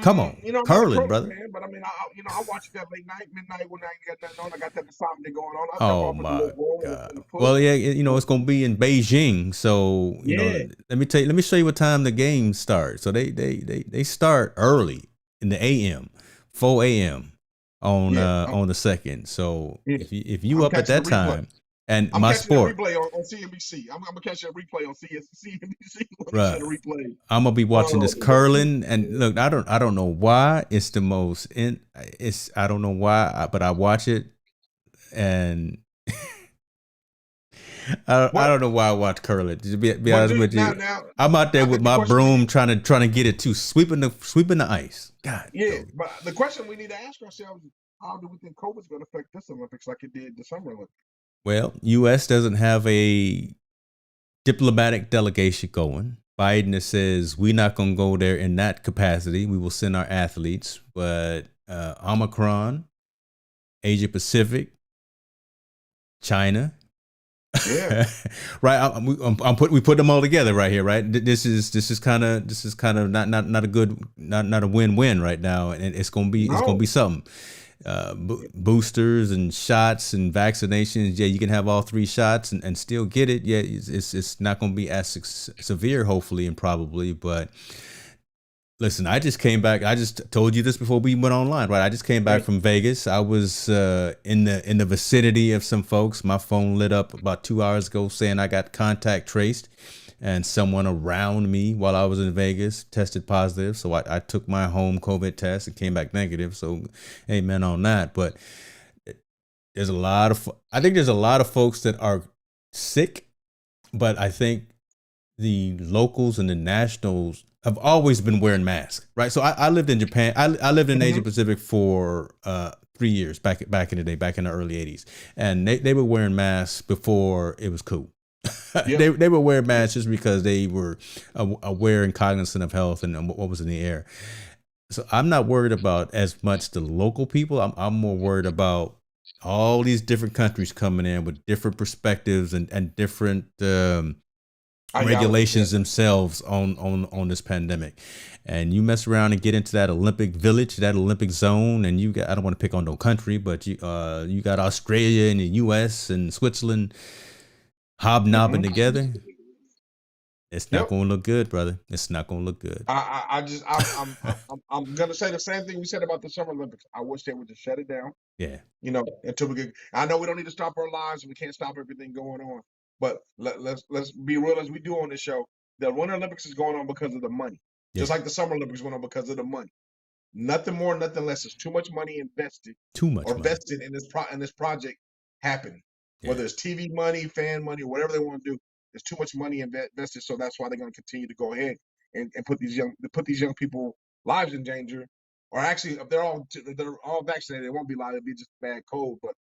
Come on, I'm not a curling, curling brother. fan, but I mean, I watch that late night, midnight when I ain't got nothing on. I got that insomnia going on. I'll jump Oh off with a my little roll God. and a push. Well, yeah, it's gonna be in Beijing. So, Yeah. let me show you what time the games start. So they start early in the AM, 4 a.m. on Yeah. on the second. So Yeah. if you I'm up at catching that the replay. time, and I'm my catching that sport, replay on CNBC. I'm gonna catch that replay on CNBC when they show right? the replay. I'm gonna be watching this But curling, and look, I don't know why it's the most I don't know why, but I watch it, and I don't know why I watch curling. To be honest with you, now I'm out there I with think the my question we broom need, trying to get it too, sweeping the ice. God, yeah, dog. but the question we need to ask ourselves is, how do we think COVID's going to affect this Olympics like it did the Summer Olympics? Well, U.S. doesn't have a diplomatic delegation going. Biden says we're not going to go there in that capacity. We will send our athletes, but Omicron, Asia Pacific, China. Yeah. Right, we put them all together right here, right? This is kind of not a good, not a win-win right now, and it's gonna No. be something. Boosters and shots and vaccinations. Yeah, you can have all 3 shots and still get it. Yeah, it's not gonna be as severe, hopefully and probably, but. Listen, I just came back. I just told you this before we went online, right? I just came back from Vegas. I was in the vicinity of some folks. My phone lit up about 2 hours ago saying I got contact traced, and someone around me while I was in Vegas tested positive. So I took my home COVID test and came back negative. So amen on that. But there's a lot of I think there's a lot of folks that are sick, but I think the locals and the nationals have always been wearing masks, right? So I lived in Japan. I lived in Asia Pacific for 3 years back in the day, back in the early 80s. And they were wearing masks before it was cool. Yep. They were wearing masks just because they were aware and cognizant of health and what was in the air. So I'm not worried about as much the local people. I'm more worried about all these different countries coming in with different perspectives and different regulations themselves on this pandemic. And you mess around and get into that Olympic village, that Olympic zone, and you got, I don't want to pick on no country, but you got Australia and the US and Switzerland hobnobbing together. It's not going to look good, brother. It's not going to look good. I'm gonna say the same thing we said about the Summer Olympics. I wish they would just shut it down. Yeah. Until we get. I know we don't need to stop our lives and we can't stop everything going on. But let's be real as we do on this show. The Winter Olympics is going on because of the money, just like the Summer Olympics going on because of the money. Nothing more, nothing less. There's too much money invested. Vested in this project happening. Yeah. Whether it's TV money, fan money, or whatever they want to do, there's too much money invested. So that's why they're going to continue to go ahead and put these young people lives in danger. Or actually, if they're all vaccinated, it won't be live. It'll be just bad cold, but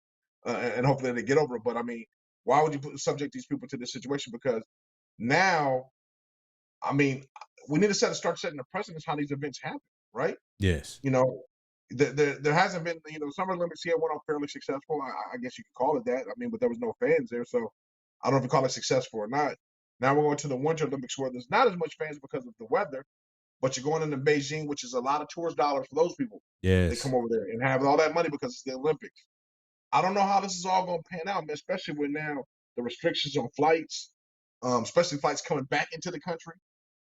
and hopefully they get over it. But I mean, why would you subject these people to this situation? Because now, I mean, we need to start setting the precedence how these events happen, right? Yes. There hasn't been, Summer Olympics here went off fairly successful. I guess you could call it that. I mean, but there was no fans there, so I don't know if you call it successful or not. Now we're going to the Winter Olympics where there's not as much fans because of the weather, but you're going into Beijing, which is a lot of tourist dollars for those people. Yes. They come over there and have all that money because it's the Olympics. I don't know how this is all going to pan out, man, especially with now the restrictions on flights, especially flights coming back into the country.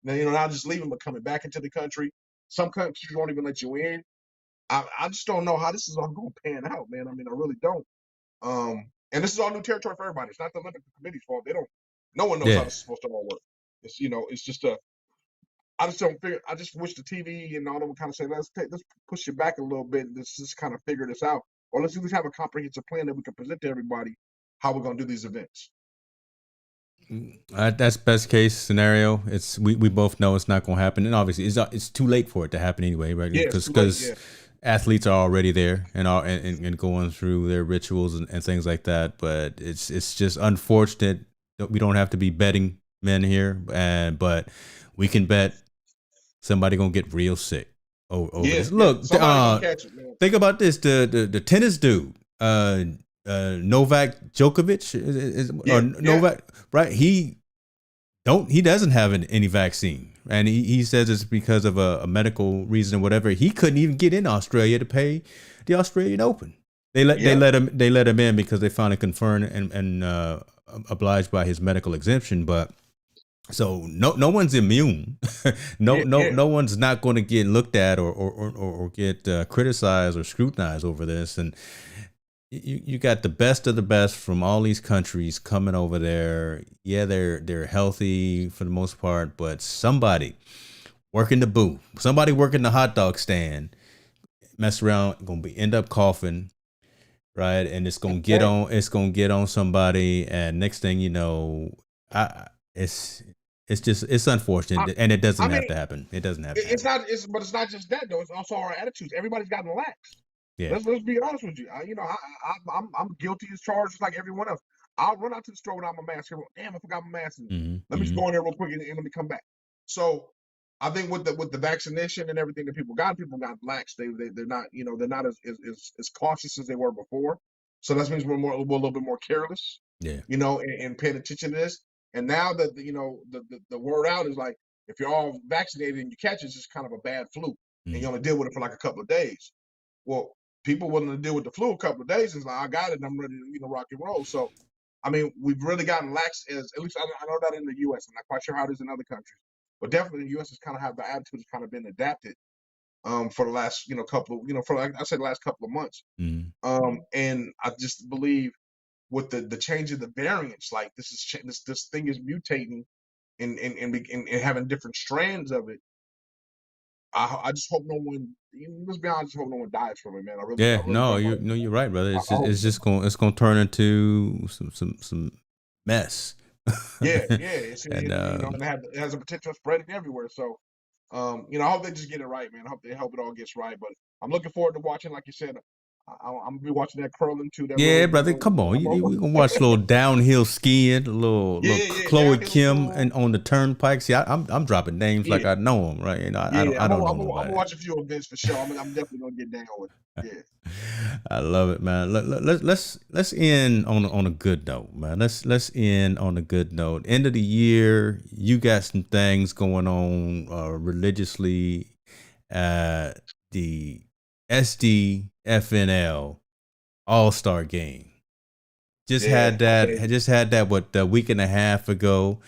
Now, not just leaving, but coming back into the country. Some countries won't even let you in. I just don't know how this is all going to pan out, man. I mean, I really don't. And this is all new territory for everybody. It's not the Olympic Committee's fault. No one knows how Yeah. this is supposed to all work. It's just I just don't figure. I just wish the TV and all of them kind of say, let's push it back a little bit. Let's just kind of figure this out, or let's at least have a comprehensive plan that we can present to everybody how we're going to do these events. That's best case scenario. It's we both know it's not going to happen, and obviously it's too late for it to happen anyway, right? Yeah, Because athletes are already there and going through their rituals and things like that. But it's just unfortunate that we don't have to be betting men here, but we can bet somebody gonna get real sick over this. Look, catch it, man. Think about this: the tennis dude, Novak Djokovic, Novak, right? He doesn't have any vaccine, and he says it's because of a medical reason or whatever. He couldn't even get in Australia to pay the Australian Open. They let him in because they finally confirmed and obliged by his medical exemption, but. So no one's immune. No one's not going to get looked at or get criticized or scrutinized over this. And you got the best of the best from all these countries coming over there. Yeah, they're healthy for the most part, but somebody working the booth, somebody working the hot dog stand, mess around, end up coughing, right? And it's gonna get on somebody, and next thing you know, it's unfortunate, and it doesn't have to happen. It doesn't have to happen. But it's not just that though. It's also our attitudes. Everybody's gotten lax. Yeah. Let's be honest with you. I'm guilty as charged, just like everyone else. I'll run out to the store without my mask. Damn, I forgot my mask. Let me just go in there real quick and let me come back. So I think with the vaccination and everything that people got lax. They're not they're not as cautious as they were before. So that means we're a little bit more careless. Yeah. And paying attention to this. And now that the word out is like, if you're all vaccinated and you catch it, it's just kind of a bad flu, and you only deal with it for like a couple of days. Well, people willing to deal with the flu a couple of days is like, I got it, and I'm ready to rock and roll. So, I mean, we've really gotten lax at least I know that in the U.S. I'm not quite sure how it is in other countries, but definitely the U.S. has kind of have the attitude has kind of been adapted for the last couple of for like I said the last couple of months. And I just believe. With the change of the variants, like this thing is mutating and having different strands of it. I just hope no one. Let's be honest, I just hope no one dies from it, man. I really you're right, brother. It's gonna turn into some mess. And it has a potential of spreading everywhere. So, I hope they just get it right, man. I hope it all gets right. But I'm looking forward to watching, like you said. I'm gonna be watching that curling too. Brother, come on. We gonna watch a little downhill skiing, a little Chloe Kim and on the turnpike. See, I'm dropping names like I know them, right? I don't know nobody. I'm gonna watch a few events for sure. I'm definitely gonna get down with it. Yeah. I love it, man. Let's end on a good note, man. Let's end on a good note. End of the year, you got some things going on religiously. The SDFNL All-Star Game. Just had that what a week and a half ago.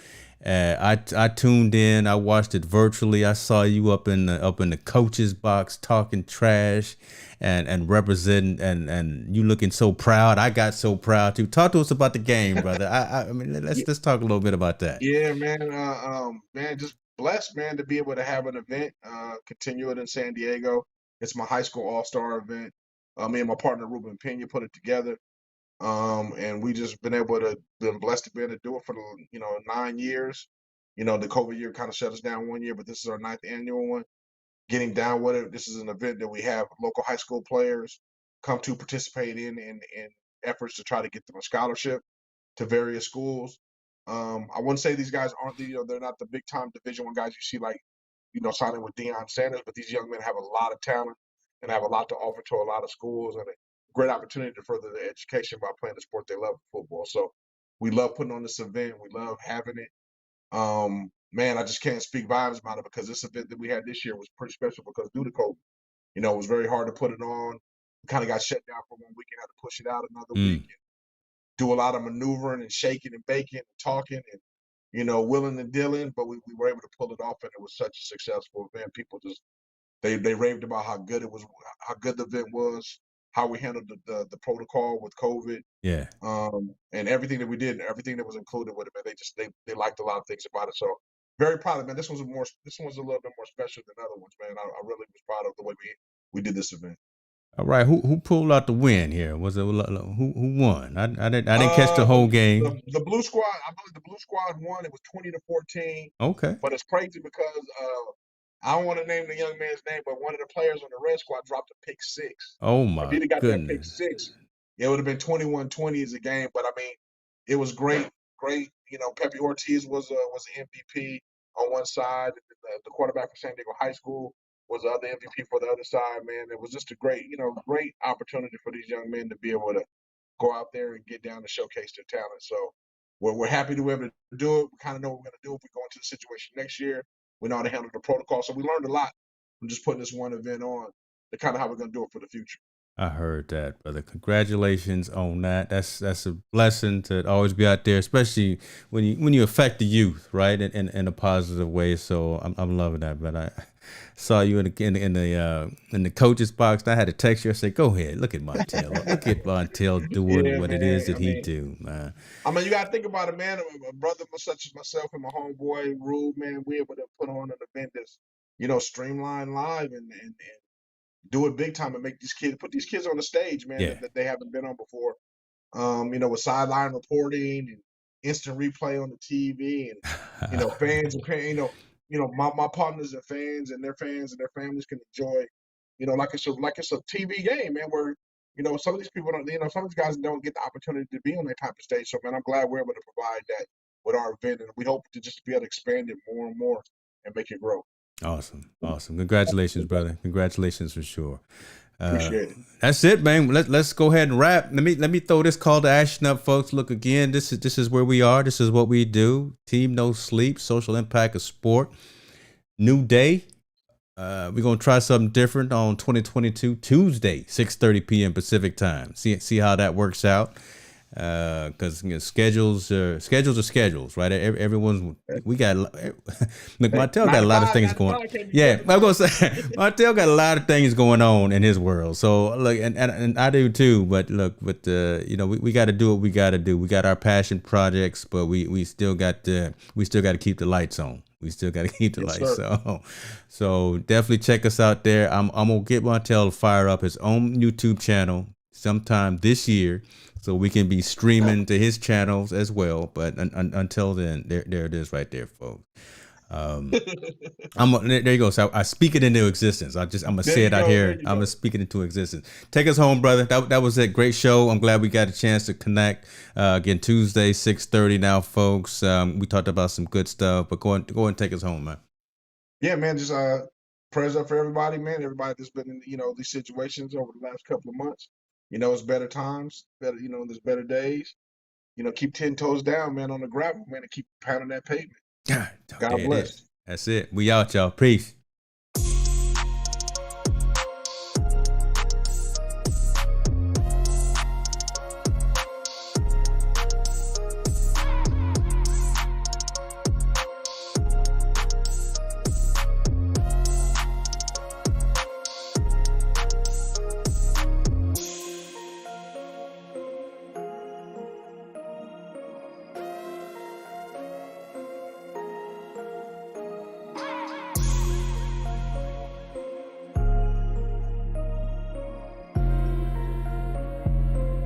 I tuned in. I watched it virtually. I saw you up in the coach's box talking trash and representing and you looking so proud. I got so proud too. Talk to us about the game, brother. I mean, let's talk a little bit about that. Yeah, man. Man, just blessed, man, to be able to have an event. Continue it in San Diego. It's my high school all-star event. Me and my partner Ruben Pena put it together, and we just been blessed to be able to do it for the 9 years. The COVID year kind of shut us down 1 year, but this is our 9th annual one. Getting down with it. This is an event that we have local high school players come to participate in efforts to try to get them a scholarship to various schools. I wouldn't say these guys aren't they're not the big time Division I guys you see like signing with Deion Sanders, but these young men have a lot of talent and have a lot to offer to a lot of schools and a great opportunity to further their education by playing the sport they love, football. So we love putting on this event. We love having it. Man, I just can't speak volumes about it because this event that we had this year was pretty special because due to COVID, it was very hard to put it on. We kind of got shut down for 1 week and had to push it out another week and do a lot of maneuvering and shaking and baking and talking and willing and dealing, but we were able to pull it off, and it was such a successful event. People just They raved about how good it was, how good the event was, how we handled the protocol with COVID, Yeah. and everything that we did, everything that was included with it. Man, they liked a lot of things about it. So very proud of it, man. This one's a little bit more special than other ones, man. I really was proud of the way we did this event. All right, who pulled out the win here? Was it who won? I didn't catch the whole game. The Blue Squad, I believe the Blue Squad won. It was 20-14. Okay. But it's crazy because I don't want to name the young man's name, but one of the players on the Red Squad dropped a pick six. Oh If my he'd have got that pick goodness. six, it would have been 21-20 as a game. But I mean, it was great. You know, Pepe Ortiz was the MVP on one side. The quarterback for San Diego High School was the other MVP for the other side. Man, it was just a great opportunity for these young men to be able to go out there and get down and showcase their talent. So we're happy to be able to do it. We kind of know what we're going to do if we go into the situation next year. We know how to handle the protocol. So we learned a lot from just putting this one event on to kind of how we're going to do it for the future. I heard that, brother. Congratulations on that. That's a blessing to always be out there, especially when you affect the youth, right, in a positive way. So I'm loving that. But I saw you in the coach's box. And I had to text you and say, "Go ahead, look at Montell. Look at Montell doing Yeah, what it man. is that he do, man." I mean, you got to think about it, man. A brother such as myself and my homeboy Rube, man, we able to put on an event that's, streamlined live and do it big time and put these kids on the stage, man, Yeah. that they haven't been on before. With sideline reporting and instant replay on the TV, and fans and my partners and fans and their families can enjoy, like it's a TV game, man, where some of these people don't, some of these guys don't get the opportunity to be on that type of stage. So, man, I'm glad we're able to provide that with our event, and we hope to just be able to expand it more and more and make it grow. Awesome. Congratulations, brother. Congratulations for sure. Appreciate it. That's it, man. Let's go ahead and wrap. Let me throw this call to action up, folks. Look again. This is where we are. This is what we do. Team No Sleep. Social impact of sport. New day. We're gonna try something different on 2022 Tuesday, 6:30 p.m. Pacific time. See how that works out. Because schedules are schedules, right? We got look. Montell got a lot of things going. Yeah, I'm gonna say Montell got a lot of things going on in his world. So look, and I do too. But look, we got to do what we got to do. We got our passion projects, but we still got to keep the lights on. We still got to keep the lights. So definitely check us out there. I'm gonna get Montell to fire up his own YouTube channel sometime this year, so we can be streaming to his channels as well. But until then, there it is right there, folks. There you go. So I speak it into existence. I'm gonna say it out here. I'm gonna speak it into existence. Take us home, brother. That was a great show. I'm glad we got a chance to connect. Again, Tuesday, 6:30 now, folks. We talked about some good stuff, but go and take us home, man. Yeah, man. Just prayers up for everybody, man. Everybody that's been in these situations over the last couple of months. It's better times. Better, there's better days. Keep 10 toes down, man, on the gravel, man, and keep pounding that pavement. God bless. That's it. We out, y'all. Peace.